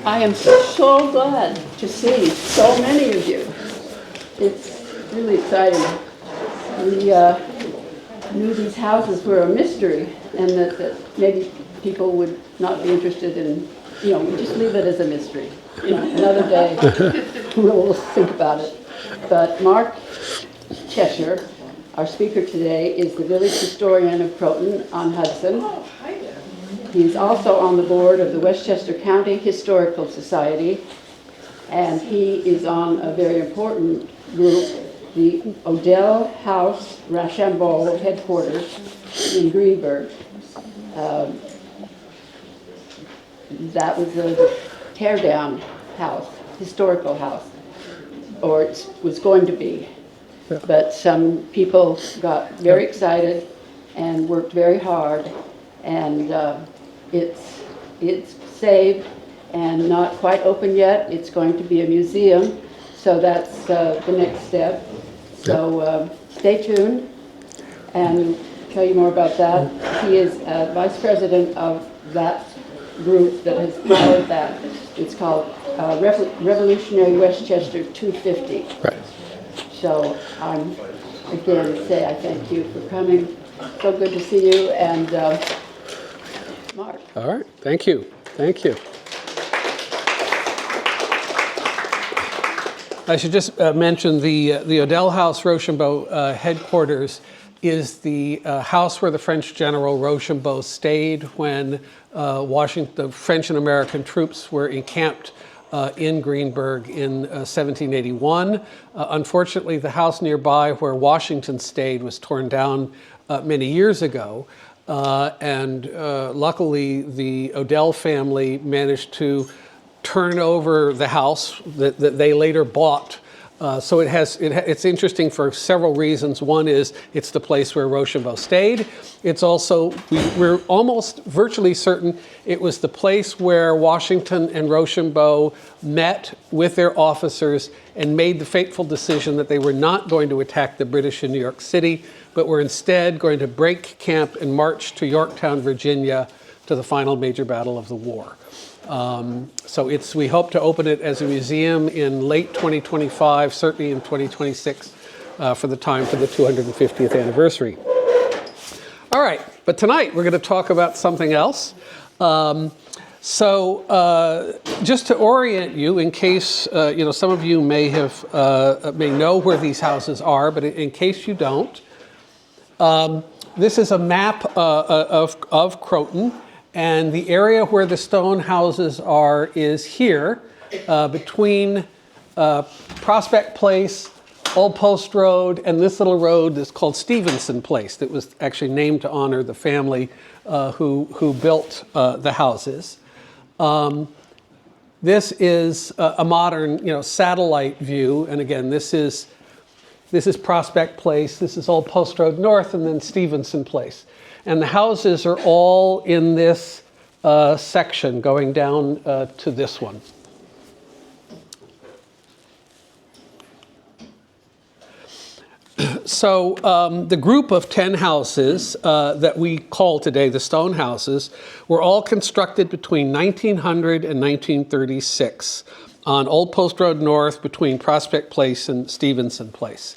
I am so glad to see so many of you. It's really exciting. We knew these houses were a mystery, and that maybe people would not be interested in, we just leave it as a mystery. Another day we'll think about it. But Marc Cheshire, our speaker today, is the village historian of Croton-on-Hudson. He's also on the board of the Westchester County Historical Society, and he is on a very important group, the Odell House Rochambeau headquarters in Greenburgh. That was a tear-down house, historical house, or it was going to be. Yeah. But some people got very excited and worked very hard, and it's saved and not quite open yet. It's going to be a museum, so that's the next step. So stay tuned and tell you more about that. He is vice president of that group that has powered that. It's called Revolutionary Westchester 250. Right. So I'm again say I thank you for coming. So good to see you, and Marc. All right, thank you. Thank you. I should just mention the Odell House Rochambeau headquarters is the house where the French General Rochambeau stayed when the French and American troops were encamped in Greenburgh in 1781. Unfortunately, the house nearby where Washington stayed was torn down many years ago. And luckily, the Odell family managed to turn over the house that they later bought. So it's interesting for several reasons. One is it's the place where Rochambeau stayed. It's also, we're almost virtually certain it was the place where Washington and Rochambeau met with their officers and made the fateful decision that they were not going to attack the British in New York City, but were instead going to break camp and march to Yorktown, Virginia, to the final major battle of the war. So we hope to open it as a museum in late 2025, certainly in 2026, for the 250th anniversary. All right, but tonight we're going to talk about something else. Just to orient you, in case some of you may know where these houses are, but in case you don't, this is a map of Croton. And the area where the stone houses are is here, between Prospect Place, Old Post Road, and this little road that's called Stevenson Place, that was actually named to honor the family who built the houses. This is a modern, satellite view, and again, this is Prospect Place, this is Old Post Road North, and then Stevenson Place. And the houses are all in this section going down to this one. So the group of 10 houses that we call today the stone houses were all constructed between 1900 and 1936 on Old Post Road North between Prospect Place and Stevenson Place.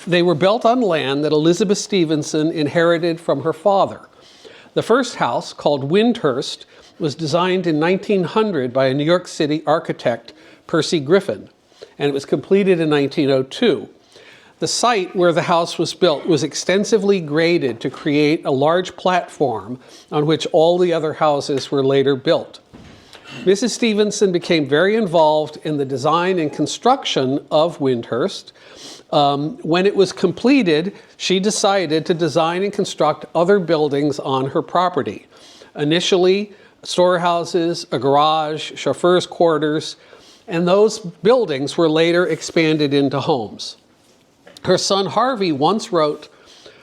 They were built on land that Elizabeth Stevenson inherited from her father. The first house, called Wyndhurst, was designed in 1900 by a New York City architect, Percy Griffin, and it was completed in 1902. The site where the house was built was extensively graded to create a large platform on which all the other houses were later built. Mrs. Stevenson became very involved in the design and construction of Wyndhurst. When it was completed, she decided to design and construct other buildings on her property. Initially, storehouses, a garage, chauffeurs' quarters, and those buildings were later expanded into homes. Her son Harvey once wrote,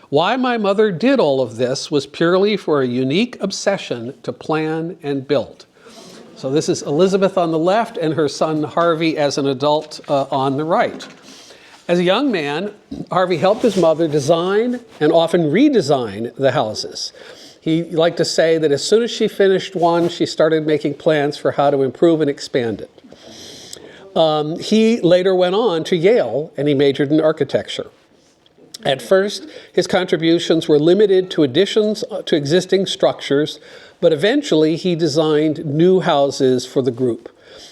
"Why my mother did all of this was purely for a unique obsession to plan and build." So this is Elizabeth on the left and her son Harvey as an adult on the right. As a young man, Harvey helped his mother design and often redesign the houses. He liked to say that as soon as she finished one, she started making plans for how to improve and expand it. He later went on to Yale, and he majored in architecture. At first, his contributions were limited to additions to existing structures, but eventually he designed new houses for the group,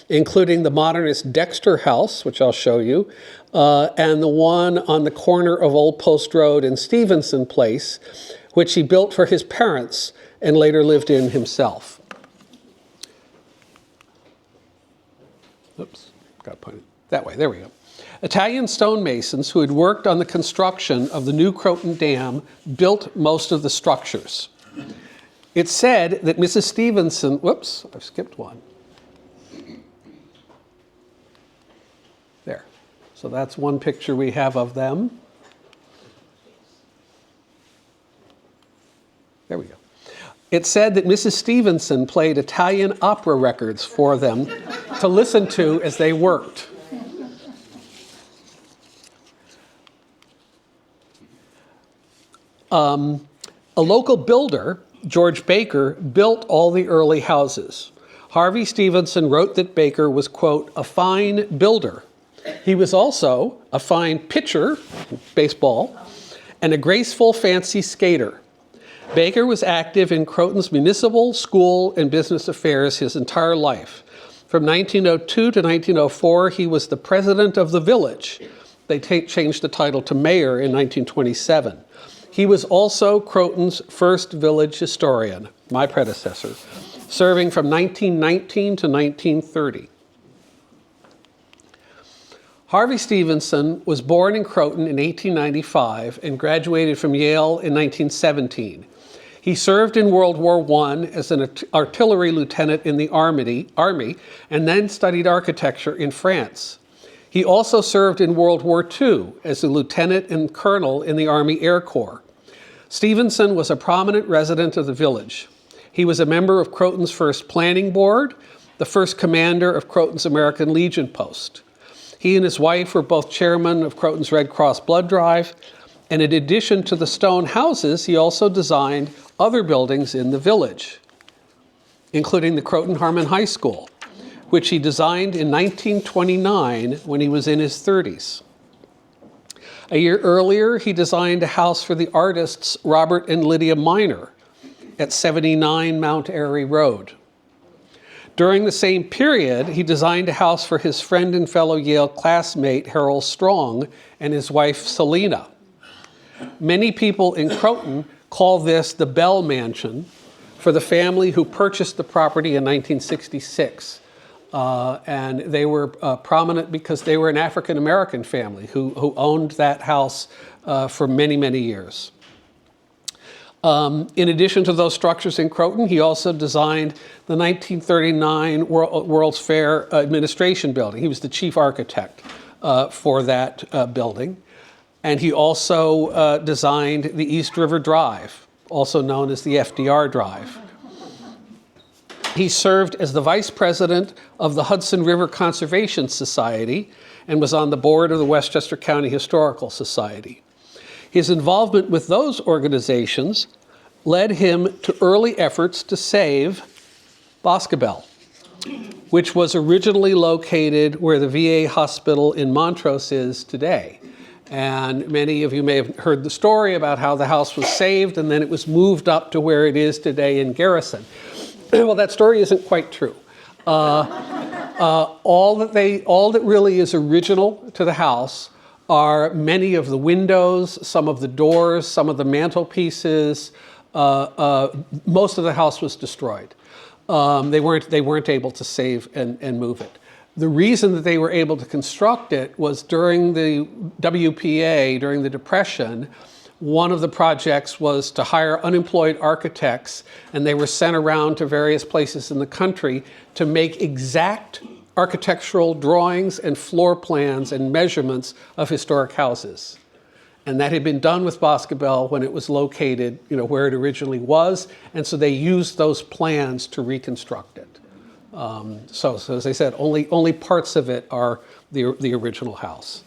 including the modernist Dexter House, which I'll show you, and the one on the corner of Old Post Road and Stevenson Place, which he built for his parents and later lived in himself. Oops, got to point it that way. There we go. Italian stonemasons who had worked on the construction of the new Croton Dam built most of the structures. It's said that Mrs. Stevenson, whoops, I've skipped one. There. So that's one picture we have of them. There we go. It's said that Mrs. Stevenson played Italian opera records for them to listen to as they worked. A local builder, George Baker, built all the early houses. Harvey Stevenson wrote that Baker was, quote, a fine builder. He was also a fine pitcher, baseball, and a graceful fancy skater. Baker was active in Croton's municipal, school, and business affairs his entire life. From 1902 to 1904, he was the president of the village. They changed the title to mayor in 1927. He was also Croton's first village historian, my predecessor, serving from 1919 to 1930. Harvey Stevenson was born in Croton in 1895 and graduated from Yale in 1917. He served in World War I as an artillery lieutenant in the Army and then studied architecture in France. He also served in World War II as a lieutenant and colonel in the Army Air Corps. Stevenson was a prominent resident of the village. He was a member of Croton's first planning board, the first commander of Croton's American Legion post. He and his wife were both chairmen of Croton's Red Cross blood drive, and in addition to the stone houses, he also designed other buildings in the village, including the Croton Harmon High School, which he designed in 1929 when he was in his 30s. A year earlier, he designed a house for the artists Robert and Lydia Miner at 79 Mount Airy Road. During the same period, he designed a house for his friend and fellow Yale classmate Harold Strong and his wife Selina. Many people in Croton call this the Bell Mansion for the family who purchased the property in 1966. And they were prominent because they were an African-American family who owned that house for many, many years. In addition to those structures in Croton, he also designed the 1939 World's Fair Administration Building. He was the chief architect for that building. And he also designed the East River Drive, also known as the FDR Drive. He served as the vice president of the Hudson River Conservation Society and was on the board of the Westchester County Historical Society. His involvement with those organizations led him to early efforts to save Boscobel, which was originally located where the VA hospital in Montrose is today. And many of you may have heard the story about how the house was saved and then it was moved up to where it is today in Garrison. Well, that story isn't quite true. All that really is original to the house are many of the windows, some of the doors, some of the mantelpieces. Most of the house was destroyed. They weren't able to save and move it. The reason that they were able to construct it was during the WPA, during the Depression, one of the projects was to hire unemployed architects, and they were sent around to various places in the country to make exact architectural drawings and floor plans and measurements of historic houses. And that had been done with Boscobel when it was located, where it originally was, and so they used those plans to reconstruct it. So as I said, only parts of it are the original house.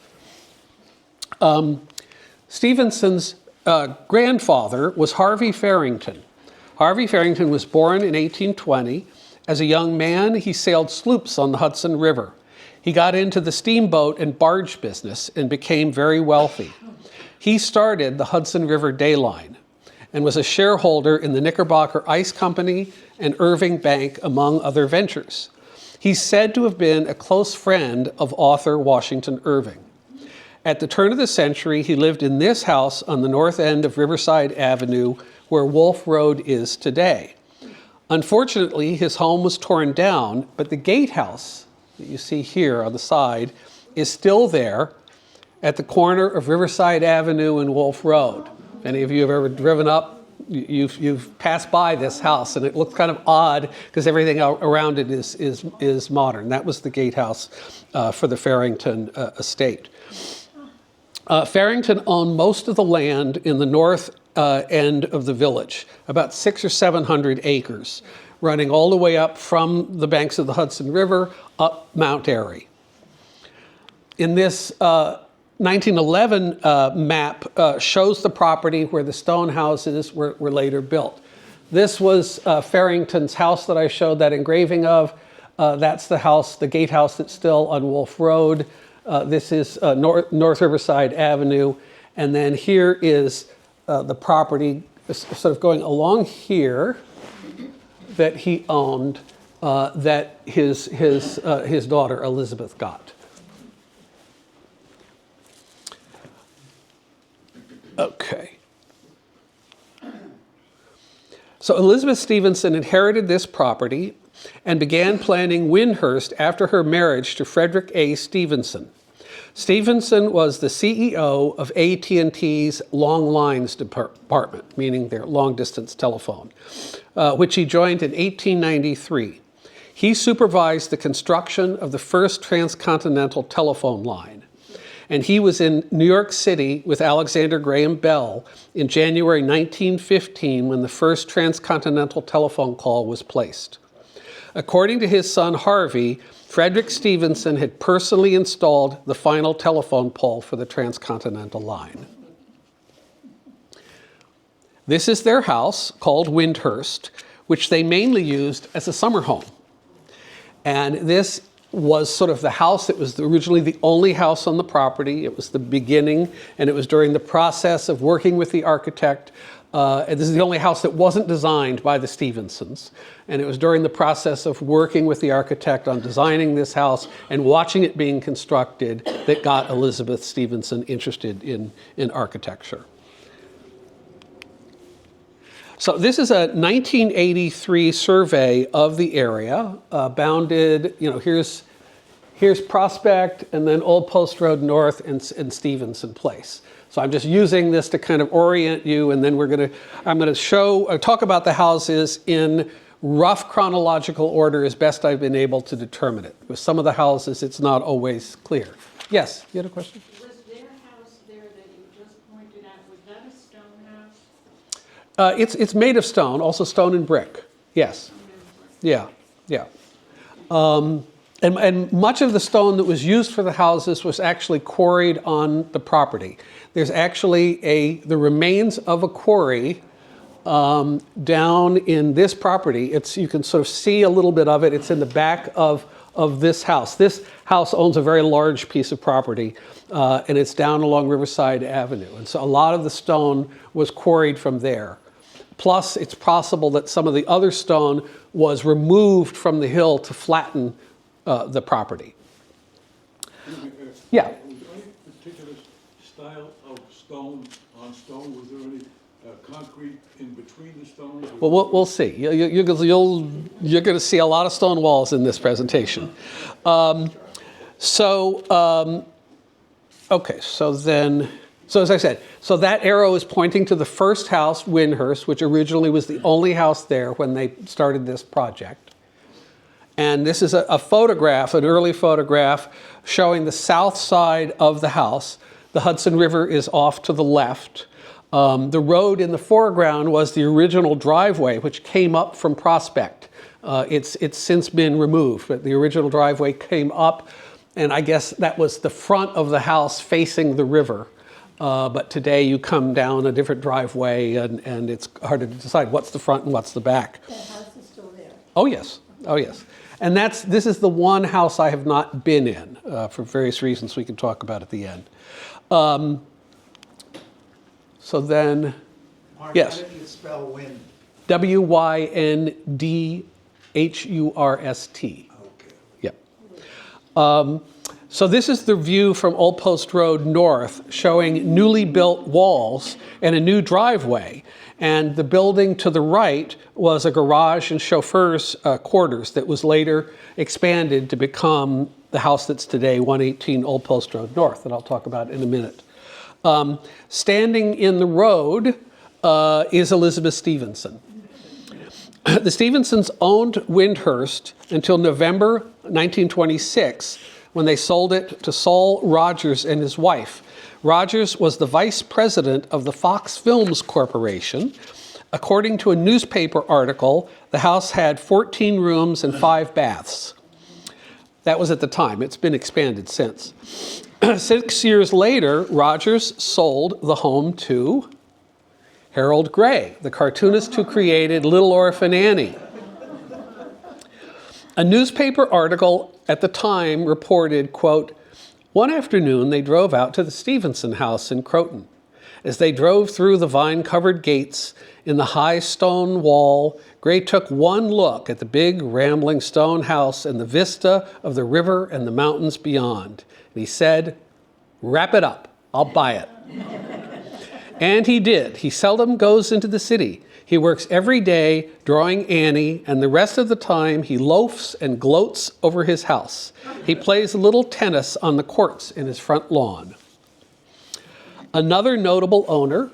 Stevenson's grandfather was Harvey Farrington, Harvey Farrington was born in 1820. As a young man, he sailed sloops on the Hudson River. He got into the steamboat and barge business and became very wealthy. He started the Hudson River Day Line and was a shareholder in the Knickerbocker Ice Company and Irving Bank, among other ventures. He's said to have been a close friend of author Washington Irving. At the turn of the century, he lived in this house on the north end of Riverside Avenue, where Wolf Road is today. Unfortunately, his home was torn down, but the gatehouse that you see here on the side is still there at the corner of Riverside Avenue and Wolf Road. If any of you have ever driven up, you've passed by this house, and it looks kind of odd because everything around it is modern. That was the gatehouse for the Farrington estate. Farrington owned most of the land in the north end of the village, about 600 or 700 acres, running all the way up from the banks of the Hudson River up Mount Airy. In this 1911 map shows the property where the stone houses were later built. This was Farrington's house that I showed that engraving of. That's the house, the gatehouse that's still on Wolf Road. This is North Riverside Avenue. And then here is the property sort of going along here that he owned that his daughter Elizabeth got. Okay. So Elizabeth Stevenson inherited this property and began planning Wyndhurst after her marriage to Frederick A. Stevenson. Stevenson was the CEO of AT&T's Long Lines Department, meaning their long-distance telephone, which he joined in 1893. He supervised the construction of the first transcontinental telephone line. And he was in New York City with Alexander Graham Bell in January 1915 when the first transcontinental telephone call was placed. According to his son Harvey, Frederick Stevenson had personally installed the final telephone pole for the transcontinental line. This is their house, called Wyndhurst, which they mainly used as a summer home. And this was sort of the house that was originally the only house on the property. It was the beginning, and it was during the process of working with the architect. And this is the only house that wasn't designed by the Stevensons. And it was during the process of working with the architect on designing this house and watching it being constructed that got Elizabeth Stevenson interested in architecture. So this is a 1983 survey of the area, bounded, here's Prospect and then Old Post Road North and Stevenson Place. So I'm just using this to kind of orient you, and then I'm going to talk about the houses in rough chronological order as best I've been able to determine it. With some of the houses, it's not always clear. Yes, you had a question? Was their house there that you just pointed out, was that a stone house? It's made of stone, also stone and brick. Yes. Yeah. And much of the stone that was used for the houses was actually quarried on the property. There's actually the remains of a quarry down in this property. You can sort of see a little bit of it. It's in the back of this house. This house owns a very large piece of property, and it's down along Riverside Avenue. And so a lot of the stone was quarried from there. Plus, it's possible that some of the other stone was removed from the hill to flatten the property. Yeah. Was there any particular style of stone on stone? Was there any concrete in between the stones? Well, we'll see. You're going to see a lot of stone walls in this presentation. Okay, so as I said, so that arrow is pointing to the first house, Wyndhurst, which originally was the only house there when they started this project. And this is a photograph, an early photograph, showing the south side of the house. The Hudson River is off to the left. The road in the foreground was the original driveway, which came up from Prospect. It's since been removed, but the original driveway came up, and I guess that was the front of the house facing the river. But today you come down a different driveway and it's harder to decide what's the front and what's the back. That house is still there. Oh, yes. Oh, yes. And this is the one house I have not been in for various reasons we can talk about at the end. So then, Marc, yes. how do you spell Wynd? Wyndhurst. Okay. Yep. So this is the view from Old Post Road North, showing newly built walls and a new driveway. And the building to the right was a garage and chauffeur's quarters that was later expanded to become the house that's today 118 Old Post Road North, that I'll talk about in a minute. Standing in the road is Elizabeth Stevenson. The Stevensons owned Wyndhurst until November 1926, when they sold it to Saul Rogers and his wife. Rogers was the vice president of the Fox Films Corporation. According to a newspaper article, the house had 14 rooms and 5 baths. That was at the time. It's been expanded since. 6 years later, Rogers sold the home to Harold Gray, the cartoonist who created Little Orphan Annie. A newspaper article at the time reported, quote, "One afternoon they drove out to the Stevenson house in Croton. As they drove through the vine-covered gates in the high stone wall, Gray took one look at the big rambling stone house and the vista of the river and the mountains beyond. And he said, 'Wrap it up, I'll buy it.' And he did. He seldom goes into the city. He works every day drawing Annie, and the rest of the time he loafs and gloats over his house. He plays a little tennis on the courts in his front lawn." Another notable owner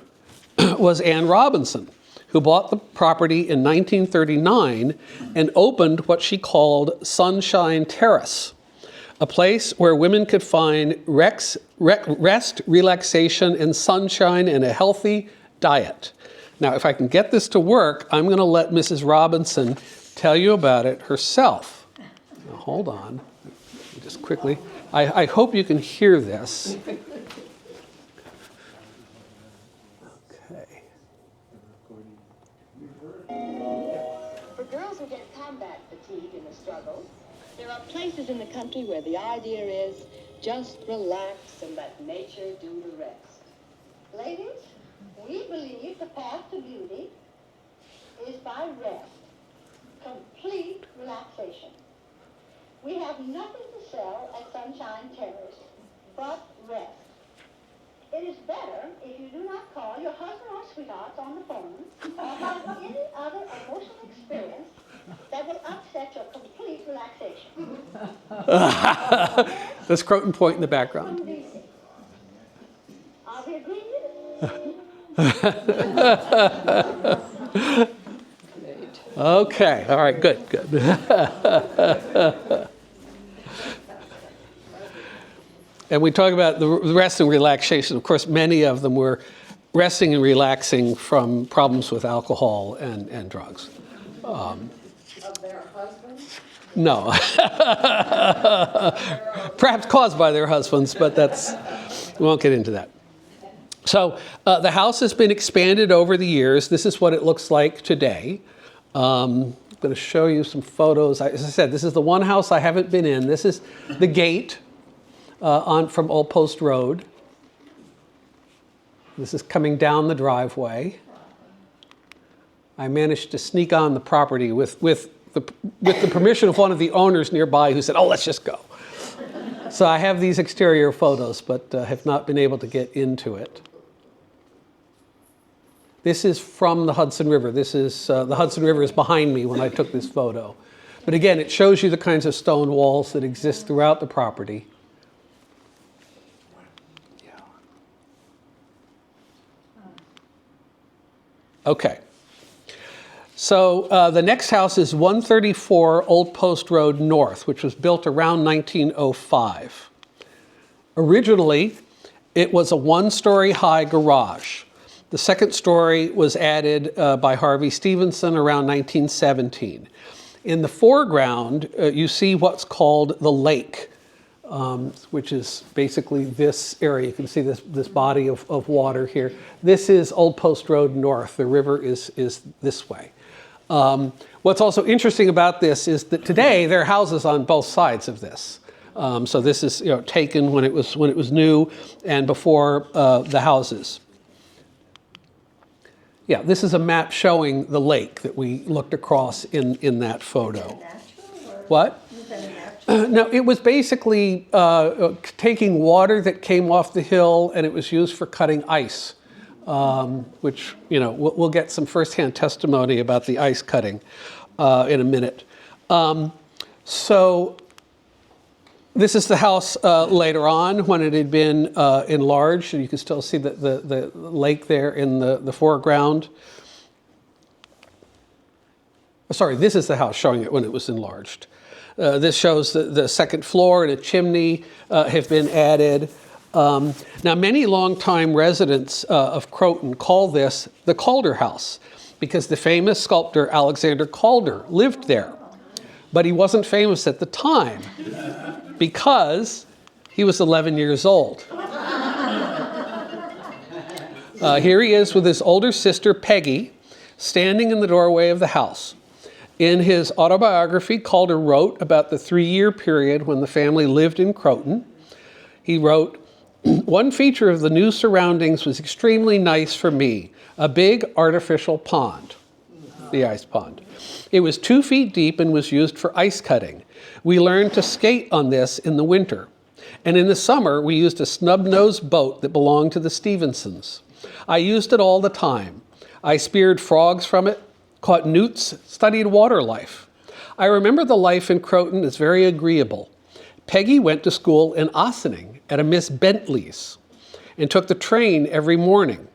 was Anne Robinson, who bought the property in 1939 and opened what she called Sunshine Terrace, a place where women could find rest, relaxation, and sunshine and a healthy diet. Now, if I can get this to work, I'm going to let Mrs. Robinson tell you about it herself. Now, hold on. Just quickly. I hope you can hear this. Okay. For girls who get combat fatigue in the struggle, there are places in the country where the idea is just relax and let nature do the rest. Ladies, we believe the path to beauty is by rest, complete relaxation. We have nothing to sell at Sunshine Terrace but rest. It is better if you do not call your husband or sweetheart on the phone or have any other emotional experience that will upset your complete relaxation. That's Croton Point in the background. Are we agreed? Okay, all right, good. And we talk about the rest and relaxation. Of course, many of them were resting and relaxing from problems with alcohol and drugs. Of their husbands? No. Perhaps caused by their husbands, but we won't get into that. So the house has been expanded over the years. This is what it looks like today. I'm going to show you some photos. As I said, this is the one house I haven't been in. This is the gate from Old Post Road. This is coming down the driveway. I managed to sneak on the property with the permission of one of the owners nearby who said, "Oh, let's just go." So I have these exterior photos, but have not been able to get into it. This is from the Hudson River. This is the Hudson River is behind me when I took this photo. But again, it shows you the kinds of stone walls that exist throughout the property. Yeah. Okay. So the next house is 134 Old Post Road North, which was built around 1905. Originally, it was a one-story high garage. The second story was added by Harvey Stevenson around 1917. In the foreground, you see what's called the lake. which is basically this area. You can see this body of water here. This is Old Post Road North. The river is this way. What's also interesting about this is that today there are houses on both sides of this. So this is taken when it was new and before the houses. Yeah, this is a map showing the lake that we looked across in that photo. What? No, it was basically taking water that came off the hill, and it was used for cutting ice, which, we'll get some firsthand testimony about the ice cutting in a minute. So this is the house later on when it had been enlarged, and you can still see the lake there in the foreground. Sorry, this is the house showing it when it was enlarged. This shows the second floor and a chimney have been added. Now, many longtime residents of Croton call this the Calder House because the famous sculptor Alexander Calder lived there. But he wasn't famous at the time because he was 11 years old. Here he is with his older sister, Peggy, standing in the doorway of the house. In his autobiography, Calder wrote about the 3-year period when the family lived in Croton. He wrote, "One feature of the new surroundings was extremely nice for me, a big artificial pond," the ice pond. "It was 2 feet deep and was used for ice cutting. We learned to skate on this in the winter. And in the summer, we used a snub-nosed boat that belonged to the Stevensons. I used it all the time. I speared frogs from it, caught newts, studied water life. I remember the life in Croton as very agreeable. Peggy went to school in Ossining at a Miss Bentley's and took the train every morning.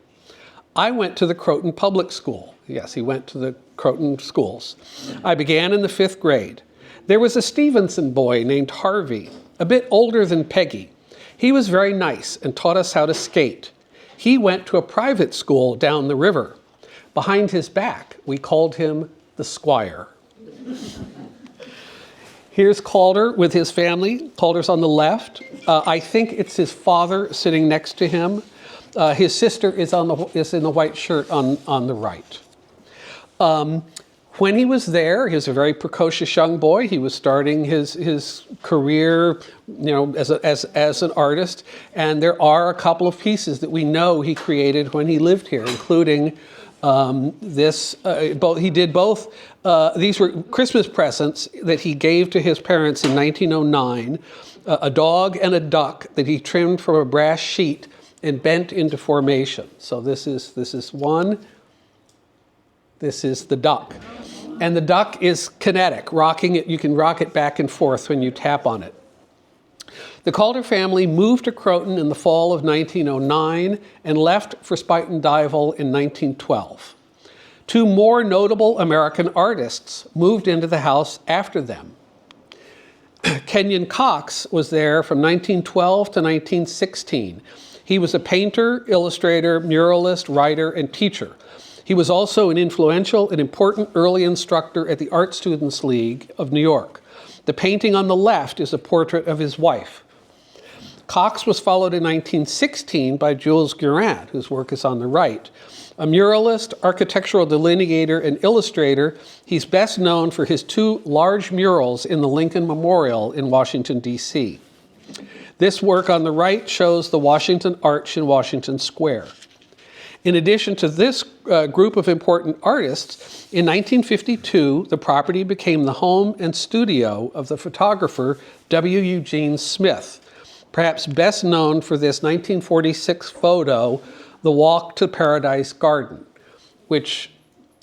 I went to the Croton Public School." Yes, he went to the Croton schools. "I began in the 5th grade. There was a Stevenson boy named Harvey, a bit older than Peggy. He was very nice and taught us how to skate. He went to a private school down the river. Behind his back, we called him the Squire." Here's Calder with his family. Calder's on the left. I think it's his father sitting next to him. His sister is in the white shirt on the right. When he was there, he was a very precocious young boy. He was starting his career, as an artist. And there are a couple of pieces that we know he created when he lived here, including he did both. These were Christmas presents that he gave to his parents in 1909, a dog and a duck that he trimmed from a brass sheet and bent into formation. So this is one. This is the duck. And the duck is kinetic, rocking it. You can rock it back and forth when you tap on it. The Calder family moved to Croton in the fall of 1909 and left for Spuyten Duyvil in 1912. 2 more notable American artists moved into the house after them. Kenyon Cox was there from 1912 to 1916. He was a painter, illustrator, muralist, writer, and teacher. He was also an influential and important early instructor at the Art Students League of New York. The painting on the left is a portrait of his wife. Cox was followed in 1916 by Jules Gurant, whose work is on the right. A muralist, architectural delineator, and illustrator, he's best known for his 2 large murals in the Lincoln Memorial in Washington, D.C. This work on the right shows the Washington Arch in Washington Square. In addition to this group of important artists, in 1952, the property became the home and studio of the photographer W. Eugene Smith, perhaps best known for this 1946 photo, The Walk to Paradise Garden, which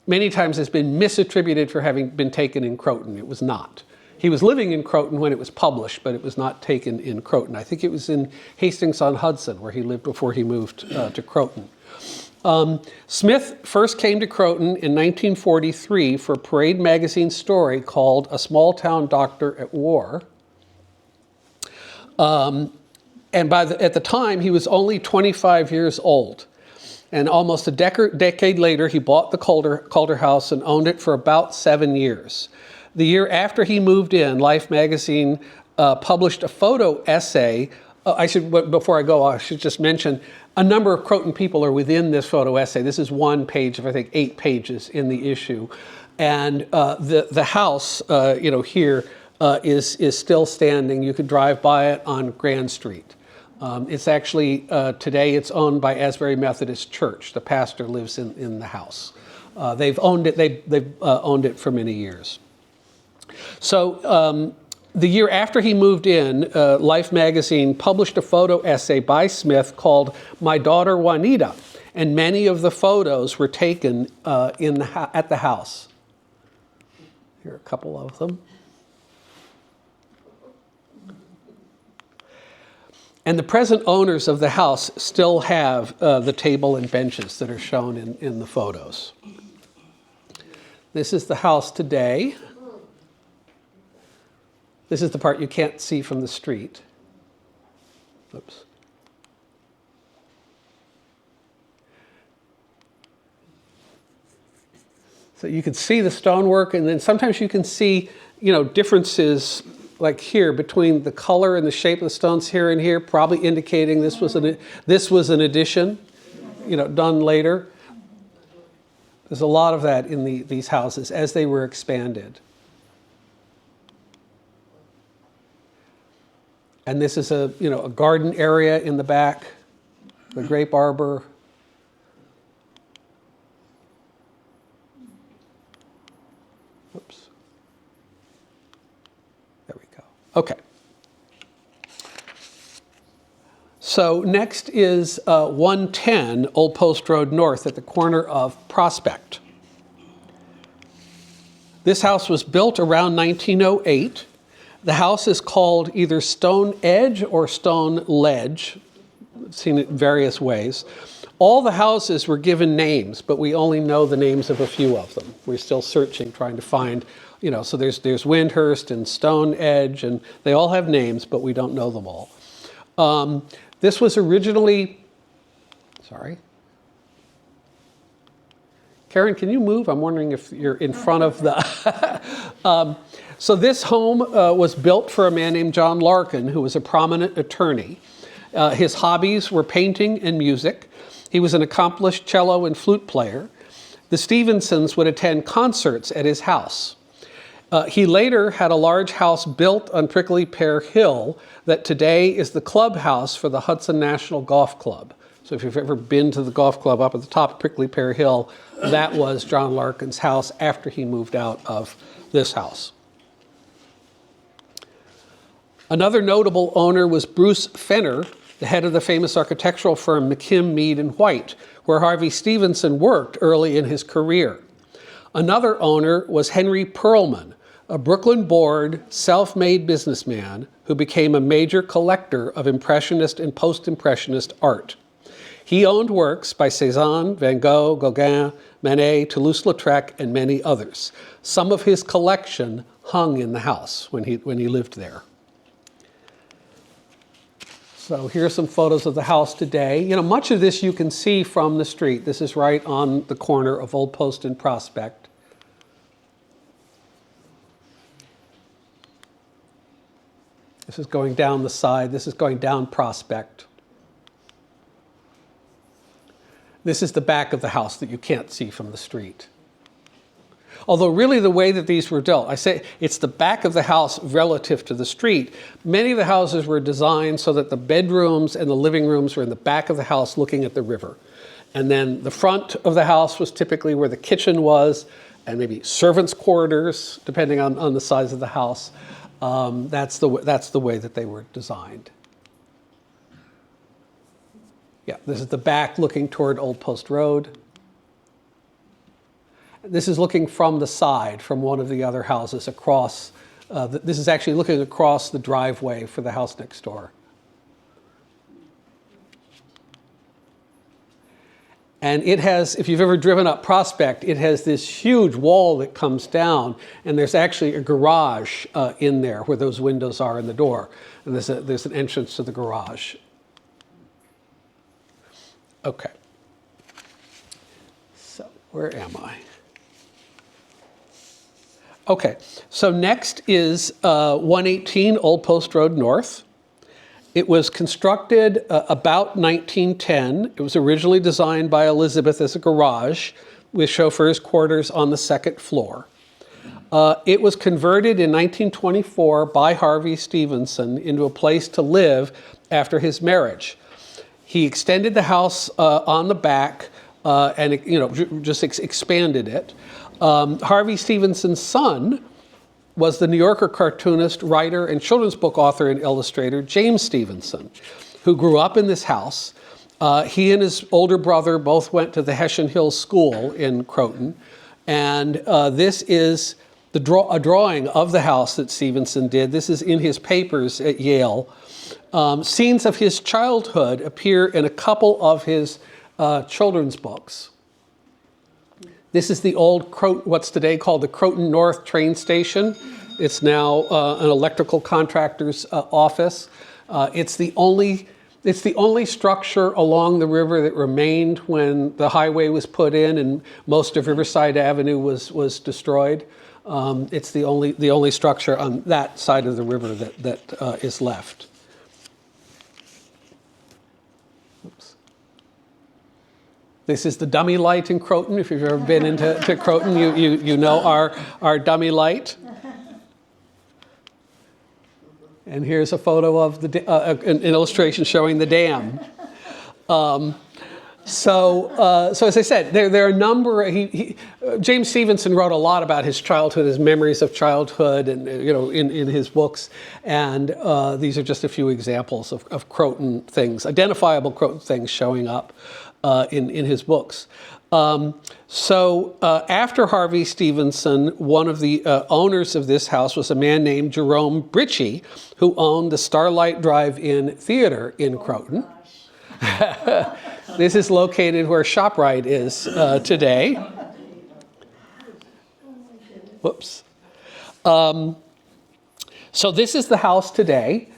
many times has been misattributed for having been taken in Croton. It was not. He was living in Croton when it was published, but it was not taken in Croton. I think it was in Hastings-on-Hudson, where he lived before he moved to Croton. Smith first came to Croton in 1943 for a Parade magazine story called A Small Town Doctor at War. And at the time, he was only 25 years old. And almost a decade later, he bought the Calder House and owned it for about 7 years. The year after he moved in, Life magazine published a photo essay. Before I go, I should just mention a number of Croton people are within this photo essay. This is one page of, I think, 8 pages in the issue. And the house, here is still standing. You could drive by it on Grand Street. It's actually, today it's owned by Asbury Methodist Church. The pastor lives in the house. They've owned it, they've owned it for many years. So the year after he moved in, Life magazine published a photo essay by Smith called My Daughter Juanita, and many of the photos were taken at the house. Here are a couple of them. And the present owners of the house still have the table and benches that are shown in the photos. This is the house today. This is the part you can't see from the street. Oops. So you can see the stonework, and then sometimes you can see, differences like here between the color and the shape of the stones here and here, probably indicating this was an addition, done later. There's a lot of that in these houses as they were expanded. And this is a garden area in the back, the grape arbor. Oops. There we go. Okay. So next is 110 Old Post Road North at the corner of Prospect. This house was built around 1908. The house is called either Stone Edge or Stone Ledge. I've seen it in various ways. All the houses were given names, but we only know the names of a few of them. We're still searching, trying to find, so there's Wyndhurst and Stone Edge, and they all have names, but we don't know them all. This was originally, sorry. Karen, can you move? I'm wondering if you're in front of the... So this home was built for a man named John Larkin, who was a prominent attorney. His hobbies were painting and music. He was an accomplished cello and flute player. The Stevensons would attend concerts at his house. He later had a large house built on Prickly Pear Hill that today is the clubhouse for the Hudson National Golf Club. So if you've ever been to the golf club up at the top of Prickly Pear Hill, that was John Larkin's house after he moved out of this house. Another notable owner was Bruce Fenner, the head of the famous architectural firm McKim, Mead & White, where Harvey Stevenson worked early in his career. Another owner was Henry Perlman, a Brooklyn-born, self-made businessman who became a major collector of Impressionist and Post-Impressionist art. He owned works by Cézanne, Van Gogh, Gauguin, Manet, Toulouse-Lautrec, and many others. Some of his collection hung in the house when he lived there. So here are some photos of the house today. Much of this you can see from the street. This is right on the corner of Old Post and Prospect. This is going down the side. This is going down Prospect. This is the back of the house that you can't see from the street. Although really the way that these were built, I say it's the back of the house relative to the street. Many of the houses were designed so that the bedrooms and the living rooms were in the back of the house looking at the river. And then the front of the house was typically where the kitchen was, and maybe servants' quarters, depending on the size of the house. That's the way that they were designed. Yeah, this is the back looking toward Old Post Road. This is looking from the side, from one of the other houses across. This is actually looking across the driveway for the house next door. And it has, if you've ever driven up Prospect, it has this huge wall that comes down, and there's actually a garage in there where those windows are in the door. And there's an entrance to the garage. Okay. So where am I? Okay, so next is 118 Old Post Road North. It was constructed about 1910. It was originally designed by Elizabeth as a garage with chauffeurs' quarters on the second floor. It was converted in 1924 by Harvey Stevenson into a place to live after his marriage. He extended the house on the back and just expanded it. Harvey Stevenson's son was the New Yorker cartoonist, writer, and children's book author and illustrator James Stevenson, who grew up in this house. He and his older brother both went to the Hessian Hills School in Croton, and this is a drawing of the house that Stevenson did. This is in his papers at Yale. Scenes of his childhood appear in a couple of his children's books. This is the old what's today called the Croton North train station. It's now an electrical contractor's office. It's the only structure along the river that remained when the highway was put in and most of Riverside Avenue was destroyed. It's the only structure on that side of the river that is left. Oops. This is the dummy light in Croton. If you've ever been into Croton, you know our dummy light. And here's a photo of an illustration showing the dam. So as I said, there are a number. James Stevenson wrote a lot about his childhood, his memories of childhood, and in his books. And these are just a few examples of Croton things, identifiable Croton things showing up in his books. So after Harvey Stevenson, one of the owners of this house was a man named Jerome Britchie, who owned the Starlight Drive-In Theater in Croton. This is located where ShopRite is today. Whoops. So this is the house today.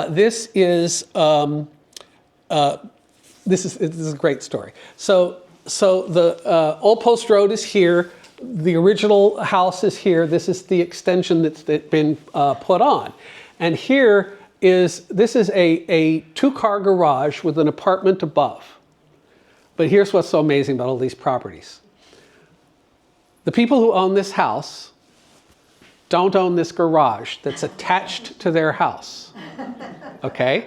This is a great story. So the Old Post Road is here. The original house is here. This is the extension that's been put on. And this is a two-car garage with an apartment above. But here's what's so amazing about all these properties. The people who own this house don't own this garage that's attached to their house. Okay?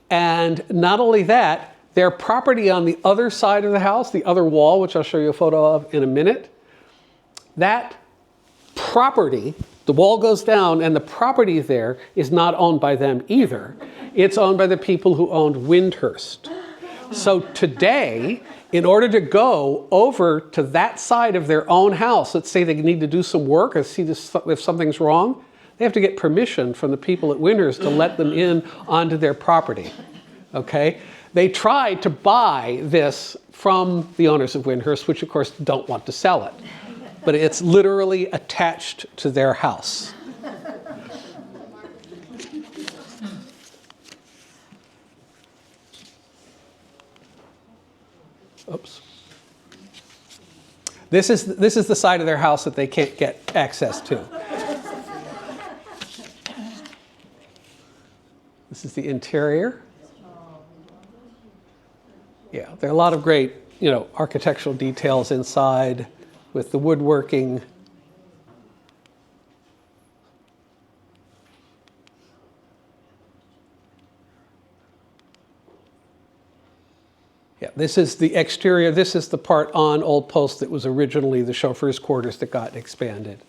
And not only that, their property on the other side of the house, the other wall, which I'll show you a photo of in a minute, that property, the wall goes down and the property there is not owned by them either. It's owned by the people who owned Wyndhurst. So today, in order to go over to that side of their own house, let's say they need to do some work or see if something's wrong, they have to get permission from the people at Wyndhurst to let them in onto their property. Okay? They tried to buy this from the owners of Wyndhurst, which of course don't want to sell it. But it's literally attached to their house. Oops. This is the side of their house that they can't get access to. This is the interior. Yeah, there are a lot of great, architectural details inside with the woodworking. Yeah, this is the exterior. This is the part on Old Post that was originally the chauffeur's quarters that got expanded.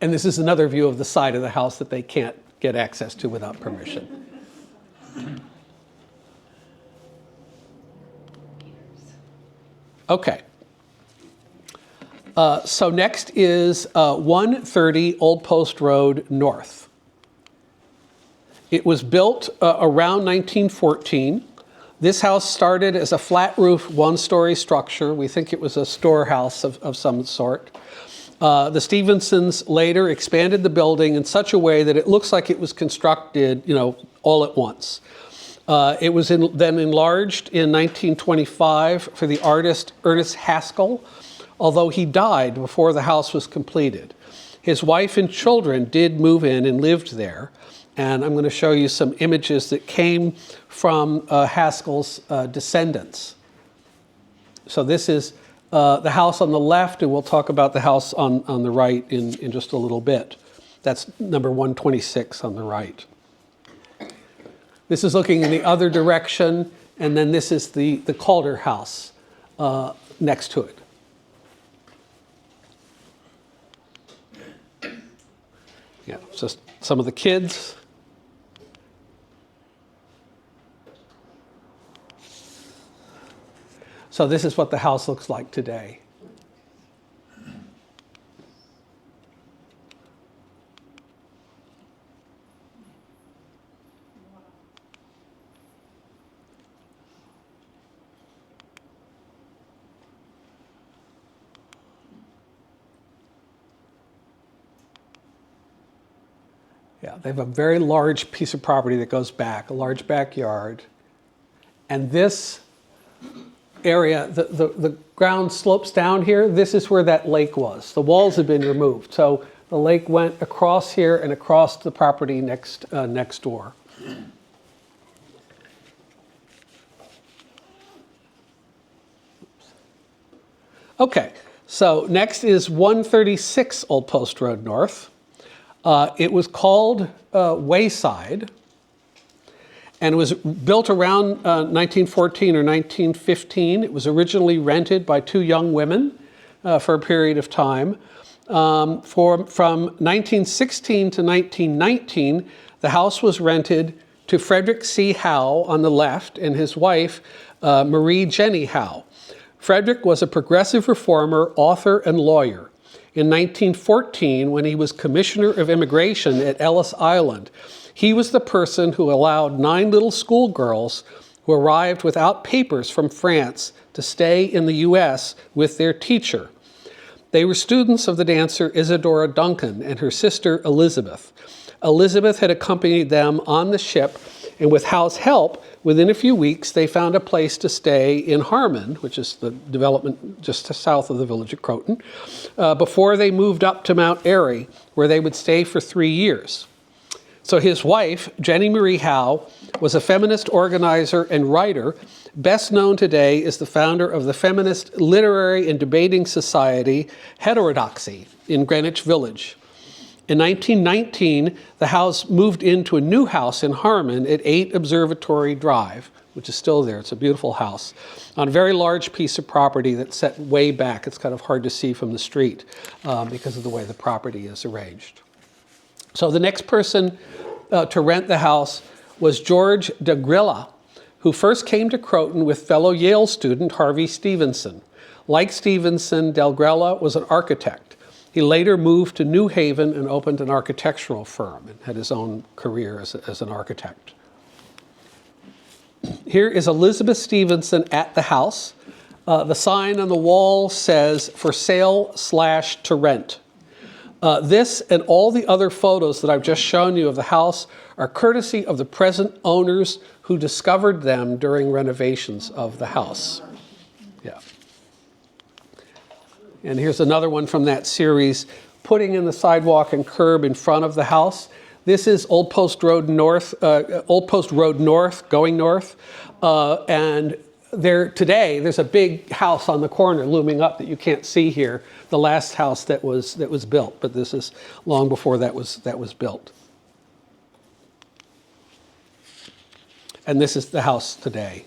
And this is another view of the side of the house that they can't get access to without permission. Okay. So next is 130 Old Post Road North. It was built around 1914. This house started as a flat roof, one-story structure. We think it was a storehouse of some sort. The Stevensons later expanded the building in such a way that it looks like it was constructed, all at once. It was then enlarged in 1925 for the artist Ernest Haskell, although he died before the house was completed. His wife and children did move in and lived there. And I'm going to show you some images that came from Haskell's descendants. So this is the house on the left, and we'll talk about the house on the right in just a little bit. That's number 126 on the right. This is looking in the other direction, and then this is the Calder house next to it. Yeah, just some of the kids. So this is what the house looks like today. Yeah, they have a very large piece of property that goes back, a large backyard. And this area, the ground slopes down here. This is where that lake was. The walls have been removed. So the lake went across here and across the property next door. Okay, so next is 136 Old Post Road North. It was called Wayside, and it was built around 1914 or 1915. It was originally rented by two young women for a period of time. From 1916 to 1919, the house was rented to Frederick C. Howe on the left and his wife, Marie Jenny Howe. Frederick was a progressive reformer, author, and lawyer. In 1914, when he was Commissioner of Immigration at Ellis Island, he was the person who allowed 9 little schoolgirls who arrived without papers from France to stay in the U.S. with their teacher. They were students of the dancer Isadora Duncan and her sister Elizabeth. Elizabeth had accompanied them on the ship, and with Howe's help, within a few weeks, they found a place to stay in Harmon, which is the development just south of the village of Croton, before they moved up to Mount Airy, where they would stay for 3 years. So his wife, Jenny Marie Howe, was a feminist organizer and writer, best known today as the founder of the feminist literary and debating society, Heterodoxy, in Greenwich Village. In 1919, the house moved into a new house in Harmon at 8 Observatory Drive, which is still there. It's a beautiful house, on a very large piece of property that's set way back. It's kind of hard to see from the street because of the way the property is arranged. So the next person to rent the house was George de Grilla, who first came to Croton with fellow Yale student Harvey Stevenson. Like Stevenson, Del Grilla was an architect. He later moved to New Haven and opened an architectural firm and had his own career as an architect. Here is Elizabeth Stevenson at the house. The sign on the wall says, "For sale / to rent." This and all the other photos that I've just shown you of the house are courtesy of the present owners who discovered them during renovations of the house. Yeah. And here's another one from that series, putting in the sidewalk and curb in front of the house. This is Old Post Road North, going north. And there today, there's a big house on the corner looming up that you can't see here. The last house that was built, but this is long before that was built. And this is the house today.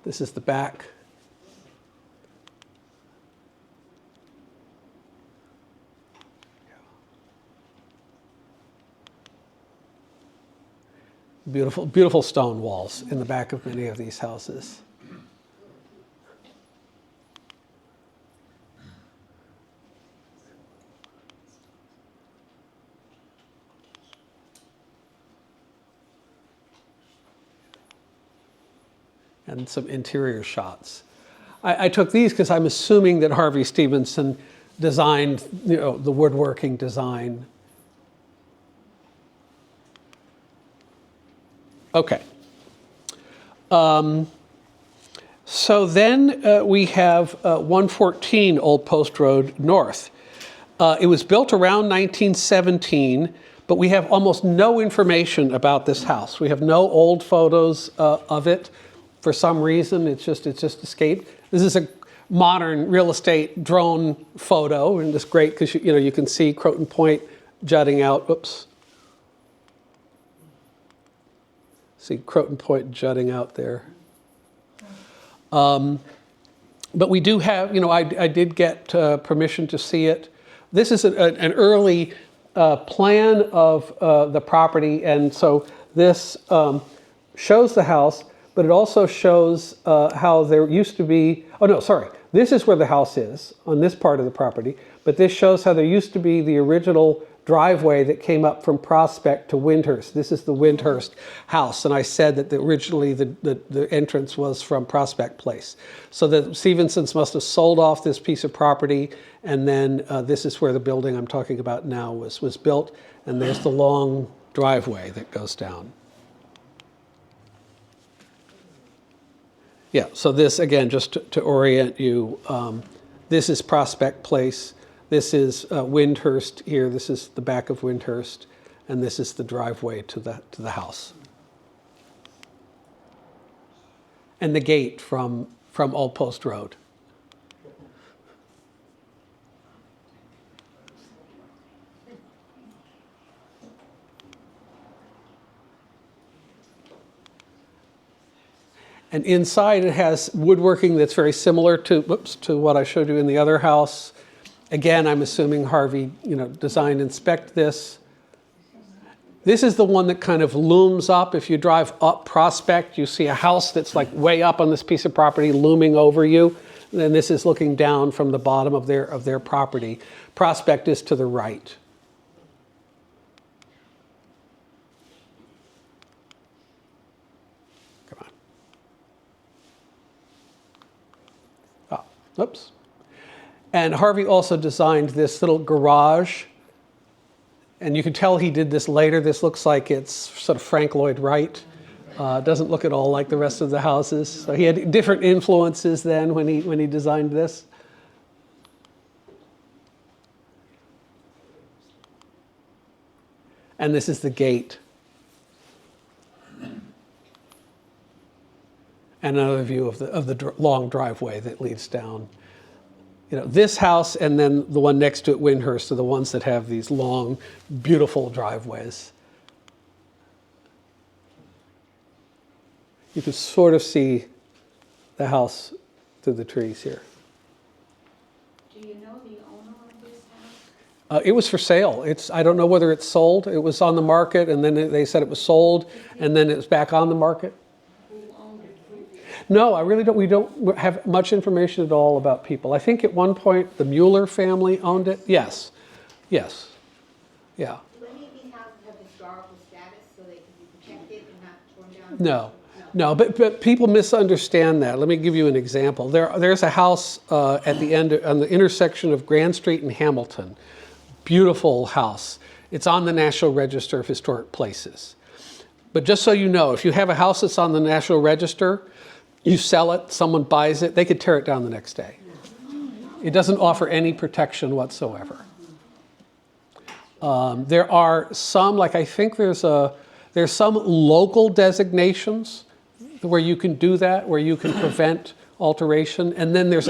This is the back. Beautiful, beautiful stone walls in the back of many of these houses. And some interior shots. I took these because I'm assuming that Harvey Stevenson designed, the woodworking design. Okay. So So then we have 114 Old Post Road North. It was built around 1917, but we have almost no information about this house. We have no old photos of it. For some reason, it's just escaped. This is a modern real estate drone photo, and it's great because you can see Croton Point jutting out. Oops. See Croton Point jutting out there. But we do have, I did get permission to see it. This is an early plan of the property, and so this shows the house, but it also shows how there used to be, oh no, sorry, this is where the house is on this part of the property, but this shows how there used to be the original driveway that came up from Prospect to Wyndhurst. This is the Wyndhurst house, and I said that originally the entrance was from Prospect Place. So the Stevensons must have sold off this piece of property, and then this is where the building I'm talking about now was built, and there's the long driveway that goes down. Yeah, so this, again, just to orient you, this is Prospect Place. This is Wyndhurst here. This is the back of Wyndhurst, and this is the driveway to the house. And the gate from Old Post Road. And inside it has woodworking that's very similar to what I showed you in the other house. Again, I'm assuming Harvey, designed and spec'd this. This is the one that kind of looms up. If you drive up Prospect, you see a house that's like way up on this piece of property looming over you. And then this is looking down from the bottom of their property. Prospect is to the right. Come on. Oh, oops. And Harvey also designed this little garage, and you can tell he did this later. This looks like it's sort of Frank Lloyd Wright. Doesn't look at all like the rest of the houses. So he had different influences then when he designed this. And this is the gate. And another view of the long driveway that leads down. This house and then the one next to it, Wyndhurst, are the ones that have these long, beautiful driveways. You can sort of see the house through the trees here. Do you know the owner of this house? It was for sale. I don't know whether it's sold. It was on the market, and then they said it was sold, and then it was back on the market. Who owned it previously? No, I really don't. We don't have much information at all about people. I think at one point the Mueller family owned it. Yes. Yes. Yeah. Do any of these houses have historical status so they can be protected and not torn down? No, but people misunderstand that. Let me give you an example. There's a house at the end, on the intersection of Grand Street and Hamilton. Beautiful house. It's on the National Register of Historic Places. But just so you know, if you have a house that's on the National Register, you sell it, someone buys it, they could tear it down the next day. It doesn't offer any protection whatsoever. There are some, like I think there's some local designations where you can do that, where you can prevent alteration. And then there's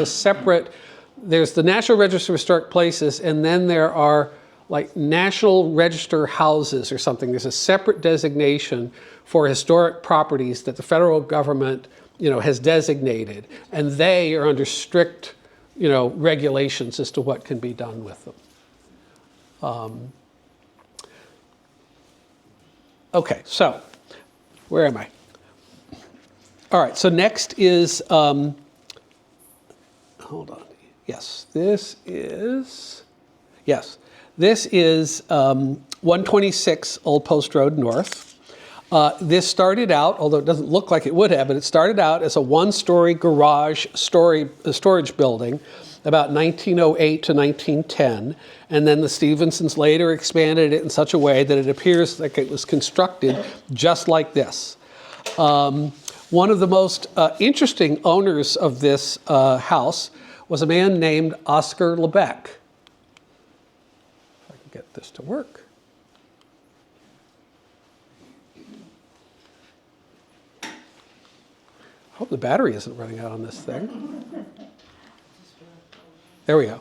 there's the National Register of Historic Places, and then there are like National Register houses or something. There's a separate designation for historic properties that the federal government, has designated, and they are under strict, regulations as to what can be done with them. Okay, so where am I? All right, so next is, hold on. Yes, this is 126 Old Post Road North. This started out, although it doesn't look like it would have, but it started out as a one-story garage storage building about 1908 to 1910, and then the Stevensons later expanded it in such a way that it appears like it was constructed just like this. One of the most interesting owners of this house was a man named Oscar Lebec. If I can get this to work. I hope the battery isn't running out on this thing. There we go.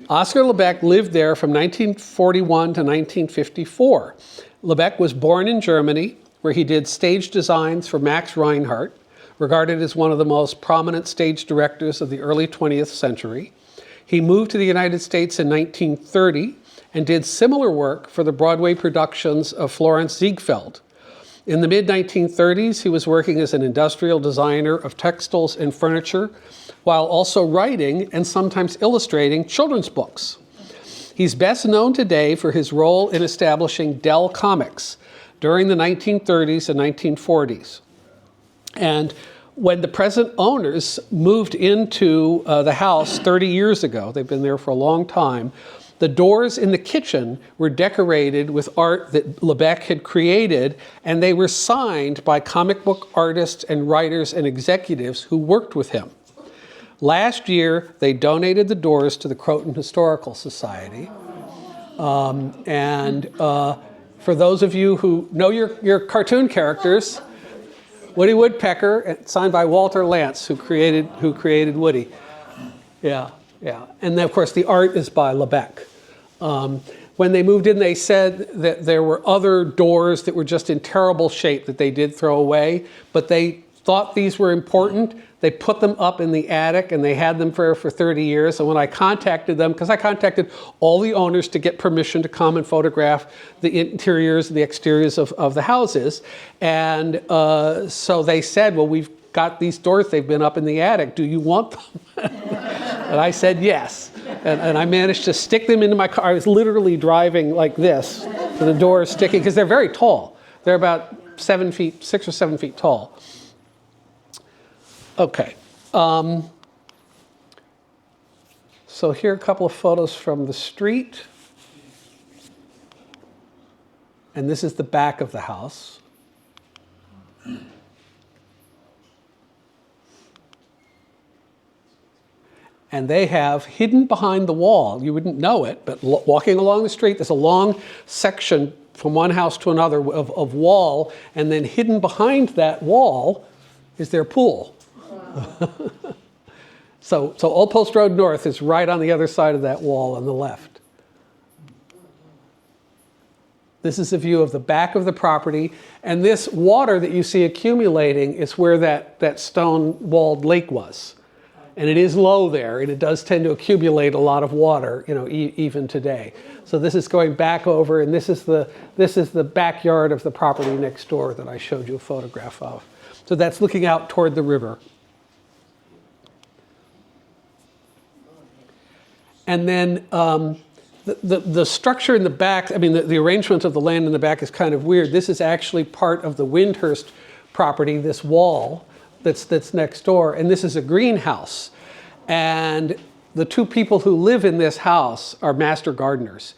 Oscar Lebec lived there from 1941 to 1954. Lebec was born in Germany, where he did stage designs for Max Reinhardt, regarded as one of the most prominent stage directors of the early 20th century. He moved to the United States in 1930 and did similar work for the Broadway productions of Florence Ziegfeld. In the mid-1930s, he was working as an industrial designer of textiles and furniture, while also writing and sometimes illustrating children's books. He's best known today for his role in establishing Dell Comics during the 1930s and 1940s. And when the present owners moved into the house 30 years ago, they've been there for a long time, the doors in the kitchen were decorated with art that Lebec had created, and they were signed by comic book artists and writers and executives who worked with him. Last year, they donated the doors to the Croton Historical Society. For those of you who know your cartoon characters, Woody Woodpecker, signed by Walter Lantz, who created Woody. Yeah. And then, of course, the art is by Lebec. When they moved in, they said that there were other doors that were just in terrible shape that they did throw away, but they thought these were important. They put them up in the attic, and they had them for 30 years. And when I contacted them, because I contacted all the owners to get permission to come and photograph the interiors and the exteriors of the houses. And so they said, well, we've got these doors, they've been up in the attic. Do you want them? And I said yes. And I managed to stick them into my car. I was literally driving like this, with the doors sticking, because they're very tall. They're about 6 or 7 feet tall. Okay. So here are a couple of photos from the street. And this is the back of the house. And they have hidden behind the wall, you wouldn't know it, but walking along the street, there's a long section from one house to another of wall, and then hidden behind that wall is their pool. So Old Post Road North is right on the other side of that wall on the left. This is a view of the back of the property, and this water that you see accumulating is where that stone-walled lake was. And it is low there, and it does tend to accumulate a lot of water, even today. So this is going back over, and this is the backyard of the property next door that I showed you a photograph of. So that's looking out toward the river. And then the structure in the back, the arrangement of the land in the back is kind of weird. This is actually part of the Wyndhurst property, this wall that's next door, and this is a greenhouse. And the two people who live in this house are master gardeners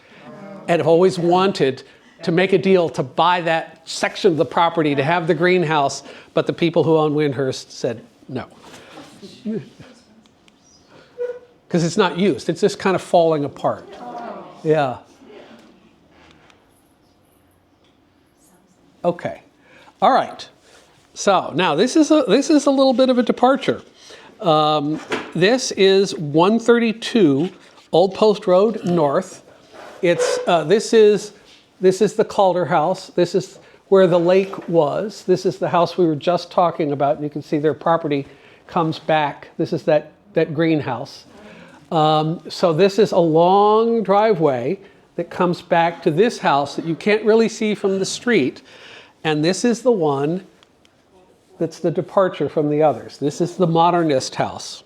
and have always wanted to make a deal to buy that section of the property to have the greenhouse, but the people who own Wyndhurst said no. Because it's not used. It's just kind of falling apart. Yeah. Okay. All right. So now this is a little bit of a departure. This is 132 Old Post Road North. This is the Calder house. This is where the lake was. This is the house we were just talking about, and you can see their property comes back. This is that greenhouse. So this is a long driveway that comes back to this house that you can't really see from the street. And this is the one that's the departure from the others. This is the modernist house.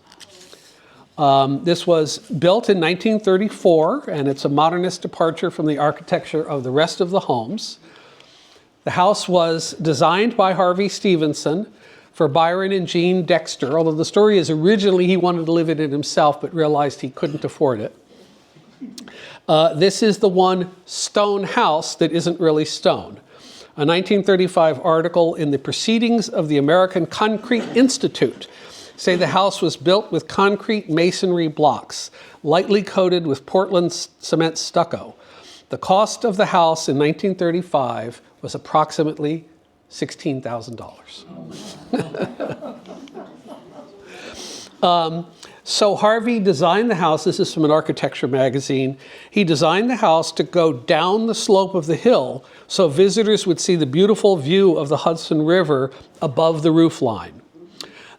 This was built in 1934, and it's a modernist departure from the architecture of the rest of the homes. The house was designed by Harvey Stevenson for Byron and Jean Dexter, although the story is originally he wanted to live in it himself but realized he couldn't afford it. This is the one stone house that isn't really stone. A 1935 article in the Proceedings of the American Concrete Institute say the house was built with concrete masonry blocks, lightly coated with Portland cement stucco. The cost of the house in 1935 was approximately $16,000. So Harvey designed the house. This is from an architecture magazine. He designed the house to go down the slope of the hill so visitors would see the beautiful view of the Hudson River above the roof line.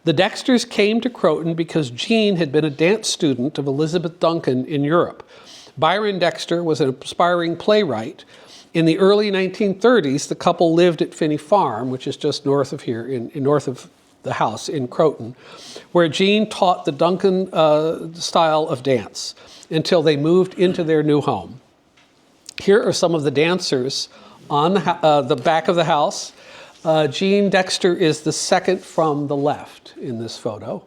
The Dexters came to Croton because Jean had been a dance student of Elizabeth Duncan in Europe. Byron Dexter was an aspiring playwright. In the early 1930s, the couple lived at Finney Farm, which is just north of here, north of the house in Croton, where Jean taught the Duncan style of dance until they moved into their new home. Here are some of the dancers on the back of the house. Jean Dexter is the second from the left in this photo.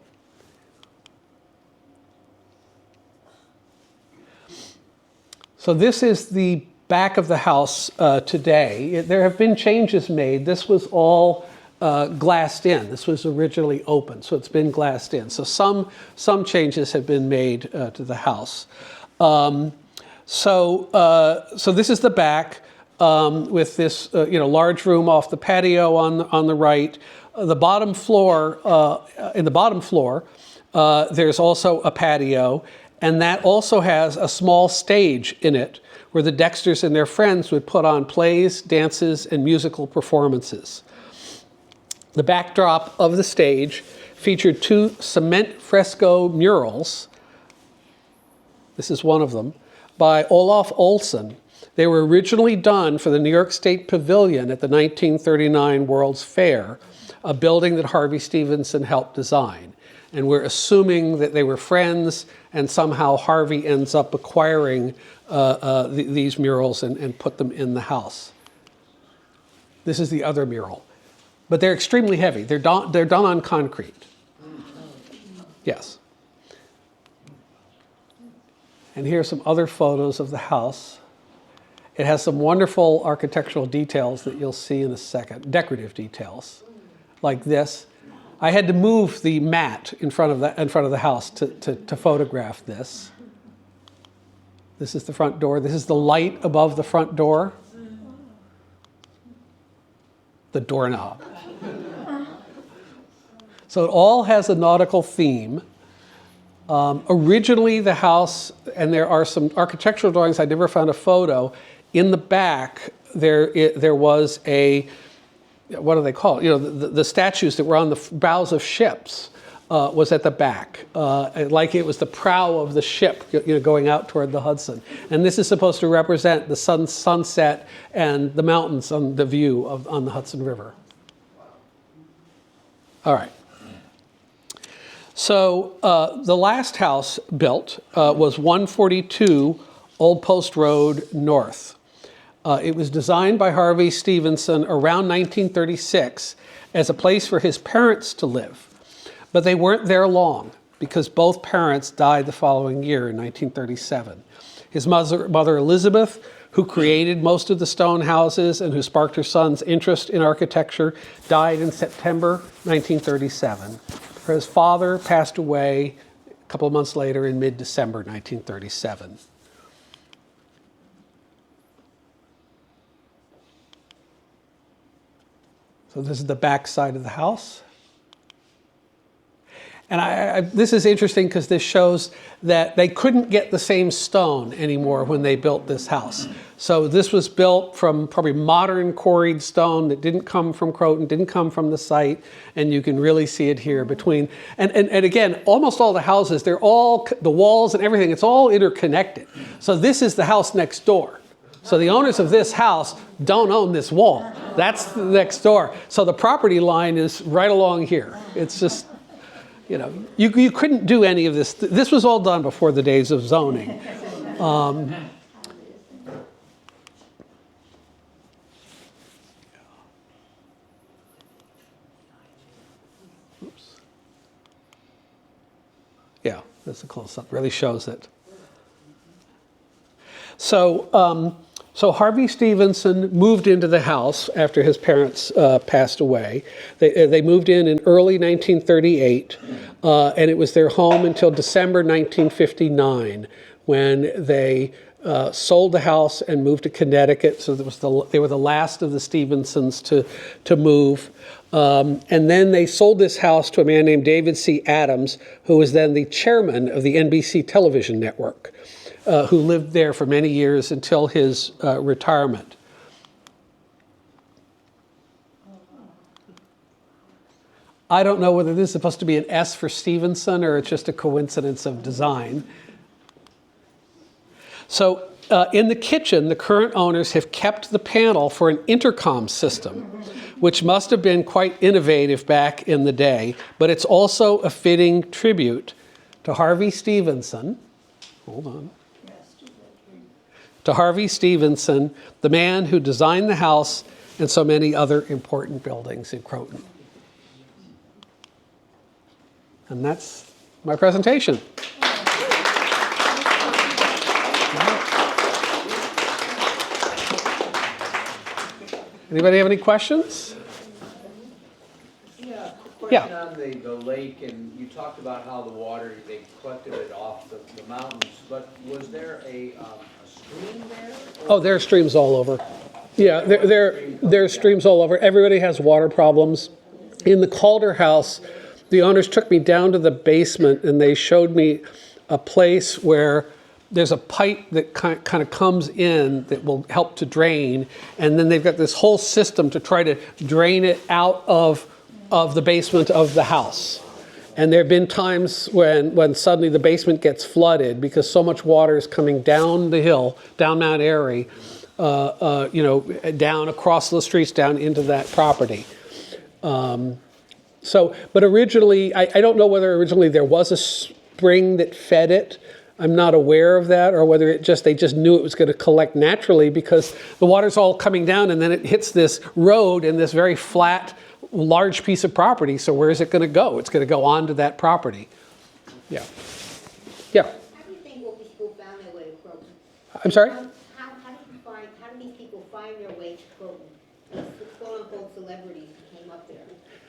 So this is the back of the house today. There have been changes made. This was all glassed in. This was originally open, so it's been glassed in. So some changes have been made to the house. So this is the back with this large room off the patio on the right. The bottom floor, in the bottom floor, there's also a patio, and that also has a small stage in it where the Dexters and their friends would put on plays, dances, and musical performances. The backdrop of the stage featured 2 cement fresco murals. This is one of them, by Olaf Olsen. They were originally done for the New York State Pavilion at the 1939 World's Fair, a building that Harvey Stevenson helped design. And we're assuming that they were friends, and somehow Harvey ends up acquiring these murals and put them in the house. This is the other mural. But they're extremely heavy. They're done on concrete. Yes. And here are some other photos of the house. It has some wonderful architectural details that you'll see in a second, decorative details, like this. I had to move the mat in front of the house to photograph this. This is the front door. This is the light above the front door. The doorknob. So it all has a nautical theme. Originally the house, and there are some architectural drawings, I never found a photo. In the back, there was a, what do they call it? The statues that were on the bows of ships was at the back, like it was the prow of the ship going out toward the Hudson. And this is supposed to represent the sunset and the mountains on the view on the Hudson River. All right. So the last house built was 142 Old Post Road North. It was designed by Harvey Stevenson around 1936 as a place for his parents to live. But they weren't there long because both parents died the following year in 1937. His mother Elizabeth, who created most of the stone houses and who sparked her son's interest in architecture, died in September 1937. His father passed away a couple of months later in mid-December 1937. So this is the back side of the house. And this is interesting because this shows that they couldn't get the same stone anymore when they built this house. So this was built from probably modern quarried stone that didn't come from Croton, didn't come from the site, and you can really see it here between. And again, almost all the houses, they're all, the walls and everything, it's all interconnected. So this is the house next door. So the owners of this house don't own this wall. That's the next door. So the property line is right along here. It's just, you couldn't do any of this. This was all done before the days of zoning. Oops. Yeah, that's a close-up. Really shows it. So So Harvey Stevenson moved into the house after his parents passed away. They moved in early 1938, and it was their home until December 1959, when they sold the house and moved to Connecticut. So they were the last of the Stevensons to move. And then they sold this house to a man named David C. Adams, who was then the chairman of the NBC television network, who lived there for many years until his retirement. I don't know whether this is supposed to be an S for Stevenson or it's just a coincidence of design. So in the kitchen, the current owners have kept the panel for an intercom system, which must have been quite innovative back in the day, but it's also a fitting tribute to Harvey Stevenson. Hold on. To Harvey Stevenson, the man who designed the house and so many other important buildings in Croton. And that's my presentation. Anybody have any questions? Yeah, Yeah. question on the lake, and you talked about how the water, they collected it off the mountains, but was there a stream there? Oh, there are streams all over. Yeah, there are streams all over. Everybody has water problems. In the Calder house, the owners took me down to the basement and they showed me a place where there's a pipe that kind of comes in that will help to drain, and then they've got this whole system to try to drain it out of the basement of the house. And there have been times when suddenly the basement gets flooded because so much water is coming down the hill, down Mount Airy, down across the streets, down into that property. But originally, I don't know whether originally there was a spring that fed it. I'm not aware of that, or whether they just knew it was going to collect naturally because the water's all coming down and then it hits this road in this very flat, large piece of property. So where is it going to go? It's going to go onto that property. Yeah. Yeah. How do you think all these people found their way to Croton? I'm sorry? How do these people find their way to Croton? These quote-unquote celebrities who came up there.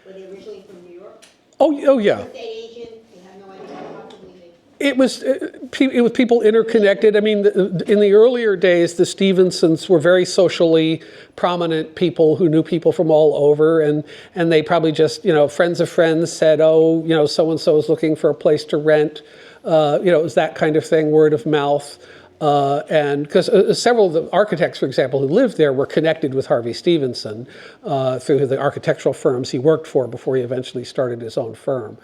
Were they originally from New York? Oh yeah. Estate agent, they have no idea how possibly they... It was people interconnected. I mean, in the earlier days, the Stevensons were very socially prominent people who knew people from all over, and they probably just, friends of friends said, oh, so-and-so is looking for a place to rent. It was that kind of thing, word of mouth. And because several of the architects, for example, who lived there were connected with Harvey Stevenson through the architectural firms he worked for before he eventually started his own firm.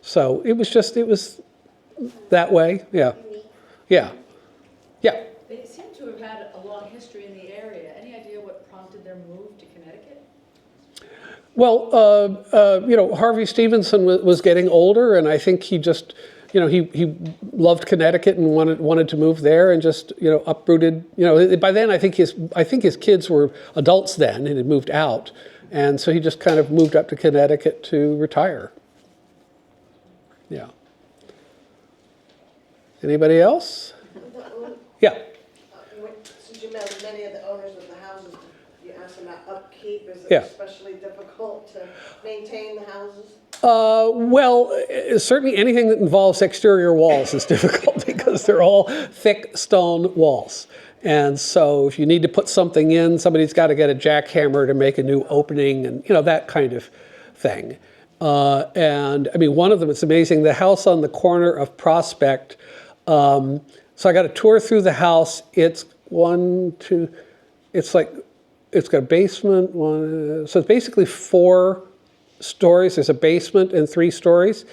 So it was that way, yeah. Yeah. They seem to have had a long history in the area. Any idea what prompted their move to Connecticut? Well, Harvey Stevenson was getting older, and I think he just, he loved Connecticut and wanted to move there, and just, uprooted. By then, I think his kids were adults then and had moved out, and so he just kind of moved up to Connecticut to retire. Yeah. Anybody else? Yeah. Since you met many of the owners of the houses, you asked about upkeep. Is it Yeah. especially difficult to maintain the houses? Certainly anything that involves exterior walls is difficult because they're all thick stone walls. And so if you need to put something in, somebody's got to get a jackhammer to make a new opening and, that kind of thing. And I mean, one of them, it's amazing, the house on the corner of Prospect. So I got a tour through the house. It's it's got a basement, so it's basically 4 stories. There's a basement and 3 stories.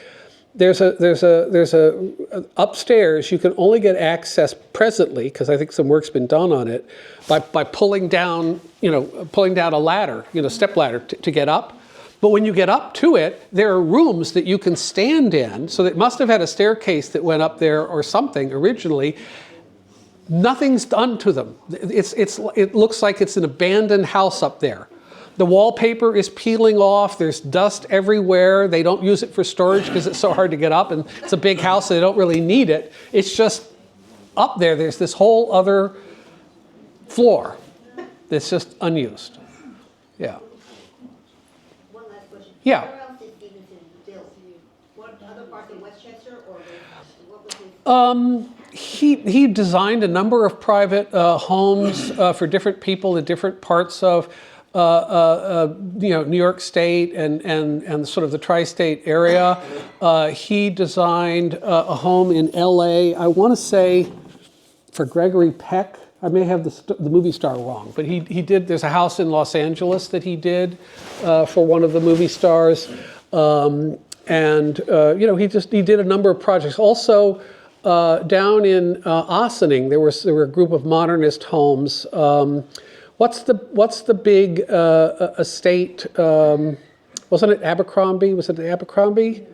There's a upstairs. You can only get access presently, because I think some work's been done on it, by pulling down a ladder, step ladder to get up. But when you get up to it, there are rooms that you can stand in. So it must have had a staircase that went up there or something originally. Nothing's done to them. It looks like it's an abandoned house up there. The wallpaper is peeling off. There's dust everywhere. They don't use it for storage because it's so hard to get up, and it's a big house, so they don't really need it. It's just up there. There's this whole other floor that's just unused. Yeah. One last question. Yeah. Where else did Stevenson build? What other parts in Westchester, or what was his? He designed a number of private homes for different people in different parts of New York State and sort of the tri-state area. He designed a home in LA, I want to say for Gregory Peck. I may have the movie star wrong, but he did, there's a house in Los Angeles that he did for one of the movie stars. He did a number of projects. Also, down in Ossining, there were a group of modernist homes. What's the big estate? Wasn't it Abercrombie? Was it Abercrombie?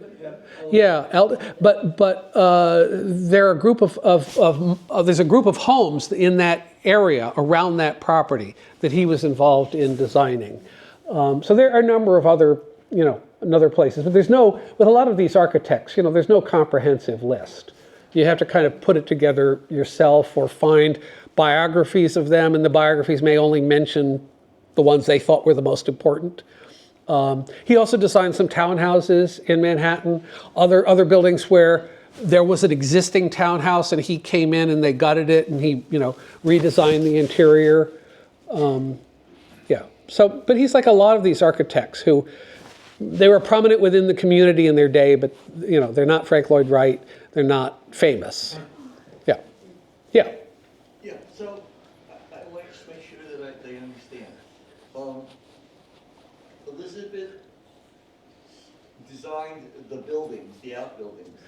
Yeah, but there are a group there's a group of homes in that area around that property that he was involved in designing. So there are a number of other places, but with a lot of these architects, there's no comprehensive list. You have to kind of put it together yourself or find biographies of them, and the biographies may only mention the ones they thought were the most important. He also designed some townhouses in Manhattan, other buildings where there was an existing townhouse and he came in and they gutted it and he, redesigned the interior. But he's like a lot of these architects who, they were prominent within the community in their day, but they're not Frank Lloyd Wright, they're not famous. Yeah. Yeah, so I want to make sure that I understand. Elizabeth designed the buildings, the outbuildings,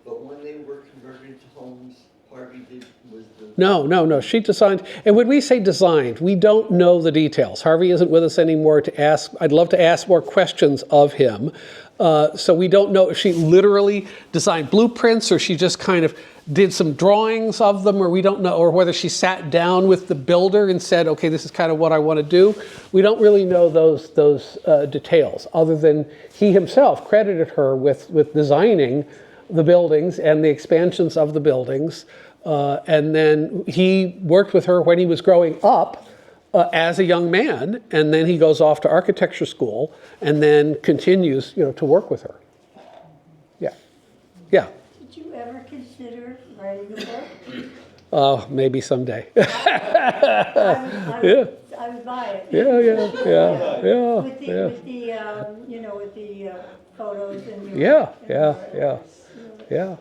but when they were converted into homes, Harvey was the... No, she designed, and when we say designed, we don't know the details. Harvey isn't with us anymore to ask, I'd love to ask more questions of him. So we don't know if she literally designed blueprints or she just kind of did some drawings of them, or we don't know, or whether she sat down with the builder and said, okay, this is kind of what I want to do. We don't really know those details, other than he himself credited her with designing the buildings and the expansions of the buildings. And then he worked with her when he was growing up as a young man, and then he goes off to architecture school and then continues, to work with her. Yeah. Did you ever consider writing a book? Oh, maybe someday. I Yeah. would buy it. Yeah. With the photos and your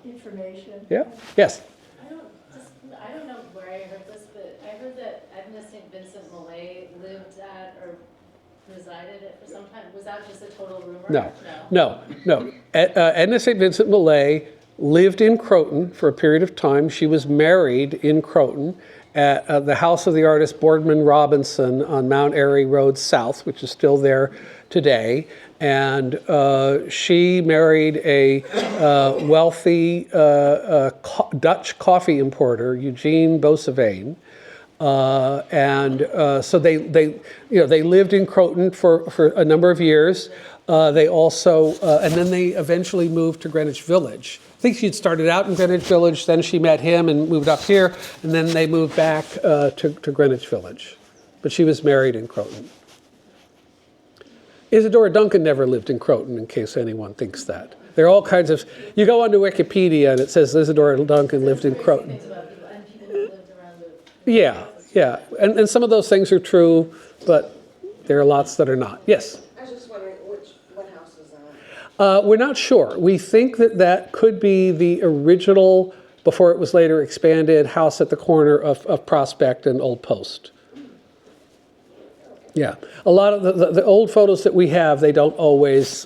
information. Yeah. Yes. I don't know where I heard this, but I heard that Edna St. Vincent Millay lived at or resided at for some time. Was that just a total rumor? No. Edna St. Vincent Millay lived in Croton for a period of time. She was married in Croton at the house of the artist Boardman Robinson on Mount Airy Road South, which is still there today. And she married a wealthy Dutch coffee importer, Eugene Beausevane. So they lived in Croton for a number of years. They also, and then they eventually moved to Greenwich Village. I think she'd started out in Greenwich Village, then she met him and moved up here, and then they moved back to Greenwich Village. But she was married in Croton. Isadora Duncan never lived in Croton, in case anyone thinks that. There are all kinds of, you go onto Wikipedia and it says Isadora Duncan lived in Croton. And people who lived around the... Yeah. And some of those things are true, but there are lots that are not. Yes? I was just wondering what house is that? We're not sure. We think that could be the original, before it was later expanded, house at the corner of Prospect and Old Post. Yeah. A lot of the old photos that we have, they don't always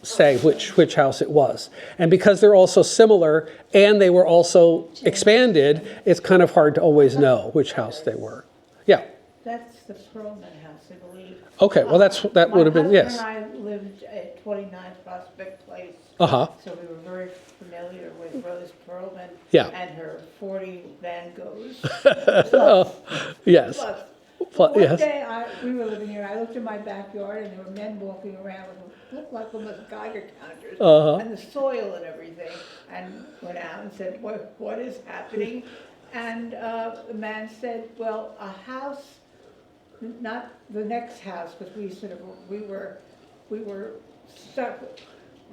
say which house it was. And because they're all so similar and they were also expanded, it's kind of hard to always know which house they were. Yeah. That's the Perlman house, I believe. Okay, well that would have been, yes. My husband and I lived at 29 Prospect Place. Uh-huh. So we were very familiar with Rose Perlman. Yeah. And her 40 Van Goghs. Yes. One yes. day we were living here, I looked in my backyard and there were men walking around with looked like almost Geiger counters and the soil and everything, and went out and said, what is happening? And the man said, well, a house, not the next house, because we were stuck.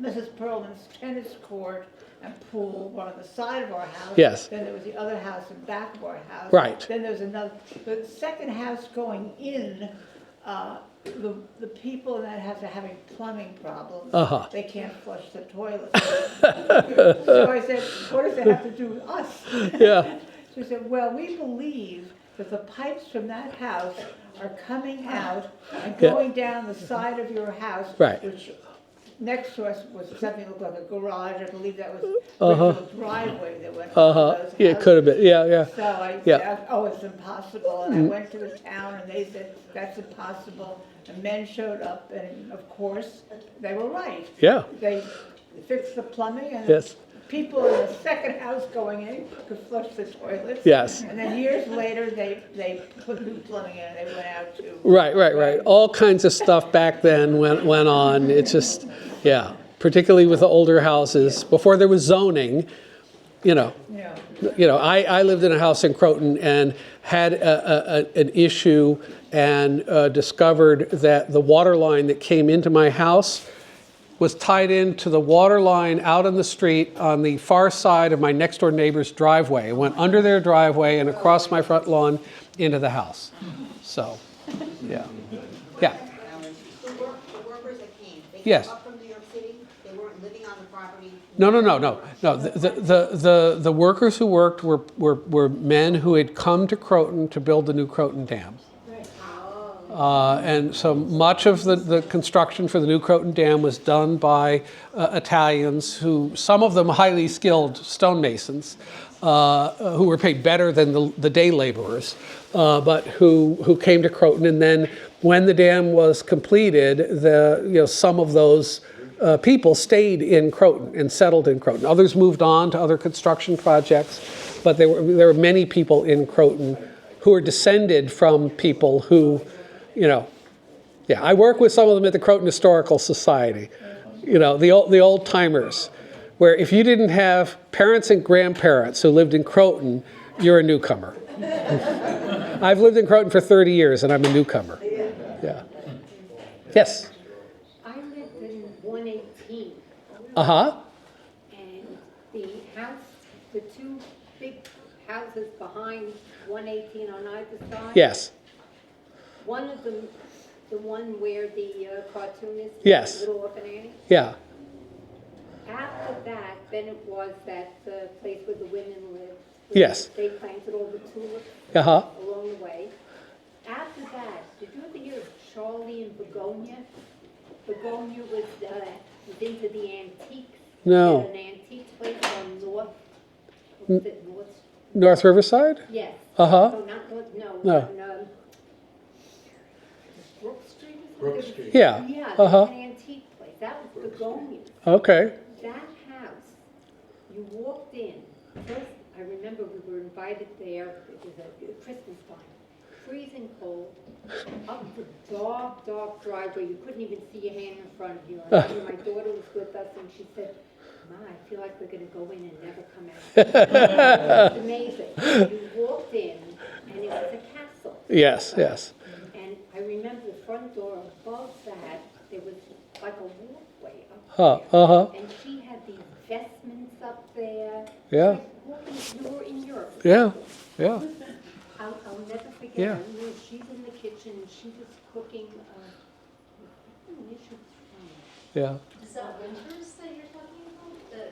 Mrs. Perlman's tennis court and pool were on the side of our house. Yes. Then there was the other house in back of our house. Right. Then there was another, the second house going in, the people in that house are having plumbing problems. Uh-huh. They can't flush the toilet. So I said, what does that have to do with us? Yeah. She said, well, we believe that the pipes from that house are coming out and going down the side of your house. Right. Which next to us was something that looked like a garage. I believe that was a driveway that went up to those houses. Yeah, it could have been. Yeah, yeah. So I Yeah. said, oh, it's impossible. And I went to the town and they said, that's impossible. And men showed up and of course, they were right. Yeah. They fixed the plumbing and Yes. people in the second house going in could flush the toilets. Yes. And then years later, they put new plumbing in and they went out to. Right. All kinds of stuff back then went on. It's just, yeah, particularly with the older houses. Before there was zoning, Yeah. I lived in a house in Croton and had an issue and discovered that the water line that came into my house was tied into the water line out in the street on the far side of my next door neighbor's driveway. It went under their driveway and across my front lawn into the house. So, yeah. Yeah. The workers that came, they came Yes. up from New York City, they weren't living on the property. No. The workers who worked were men who had come to Croton to build the new Croton Dam. And so much of the construction for the new Croton Dam was done by Italians, who some of them highly skilled stonemasons, who were paid better than the day laborers, but who came to Croton. And then when the dam was completed, some of those people stayed in Croton and settled in Croton. Others moved on to other construction projects, but there were many people in Croton who are descended from people who, I work with some of them at the Croton Historical Society, the old timers, where if you didn't have parents and grandparents who lived in Croton, you're a newcomer. I've lived in Croton for 30 years and I'm a newcomer. Yeah. Yes. I lived in 118. Uh-huh. And the house, the two big houses behind 118 on either side. Yes. One of them, the one where the cartoonist, Yes. Little Orphan Annie. Yeah. After that, then it was that place where the women lived. Yes. They planted all the tulips Uh-huh. along the way. After that, did you ever hear of Charlie and Begonia? Begonia was into the antiques. No. They had an antique place on North. Was it North? North Riverside? Yes. Uh-huh. Oh, not North. No. No. On, Brook Street. Brook Street. Yeah. Yeah. Uh-huh. An antique place. That was Begonia. Okay. That house, you walked in, first, I remember we were invited there, it was a Christmas time, freezing cold, up the dark, dark driveway, you couldn't even see your hand in front of you. And my daughter was with us and she said, Ma, I feel like we're gonna go in and never come out. It's amazing. You walked in and it was a castle. Yes, yes. And I remember the front door above that, there was like a walkway up Huh, there. uh-huh. And she had these vestments up there. Yeah. You were in Europe. Yeah, yeah. I'll never forget. Yeah. I remember she's in the kitchen and she was cooking. Yeah. Is that Wyndhurst that you're talking about?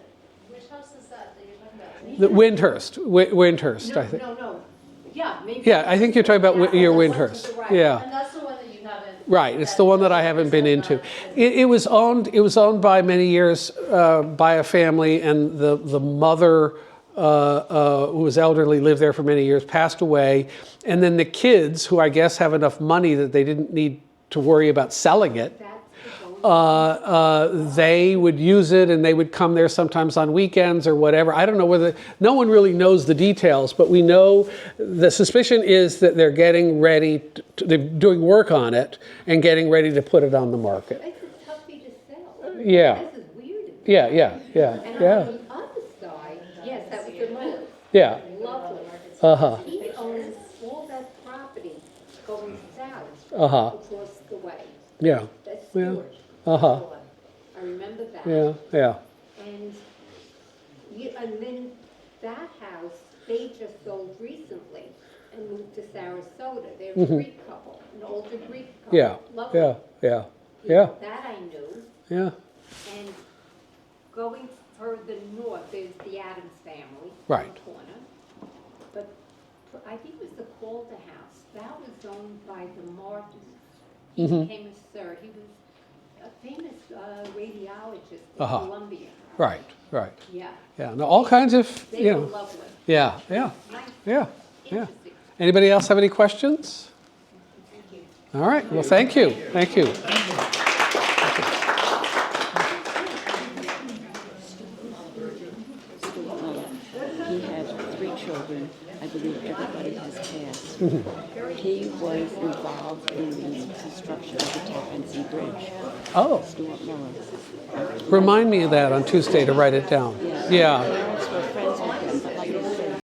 Which house is that you're talking about? The Wyndhurst, Wyndhurst, I think. No. Yeah, maybe. Yeah, I think you're talking about your Wyndhurst. Yeah. And that's the one that you haven't. Right, it's the one that I haven't been into. It was owned by many years by a family, and the mother, who was elderly, lived there for many years, passed away, and then the kids, who I guess have enough money that they didn't need to worry about selling it, they would use it, and they would come there sometimes on weekends or whatever. I don't know whether, no one really knows the details, but we know the suspicion is that they're getting ready, they're doing work on it and getting ready to put it on the market. It's toughie to sell. Yeah. This is weird. Yeah. And on the other side, yes, that was the most. Yeah. Lovely. Uh-huh. He owns all that property going south Uh-huh. across the way. Yeah. That's Yeah. Stewart. Uh-huh. I remember that. Yeah, yeah. And then that house, they just sold recently and moved to Sarasota. They're a Greek couple, an older Greek couple. Yeah, Lovely. yeah, yeah, You yeah, know, that I knew. yeah. And going further north, there's the Adams family. Right. In the corner. But I think it was the Calder house. That was owned by the Martins. He became a sir. He was a famous radiologist in Uh-huh. Columbia. Right, right. Yeah. Yeah, no, all kinds of, They you were know. lovely. Yeah, yeah, Nice. yeah, yeah. Interesting. Anybody else have any questions? Thank you. All right, well, thank you, thank you. He has 3 children. I believe everybody has passed. He was involved in the construction of the Tappan Zee Bridge. Oh, Stuart Miller. remind me of that on Tuesday to write it down. Yeah, Parents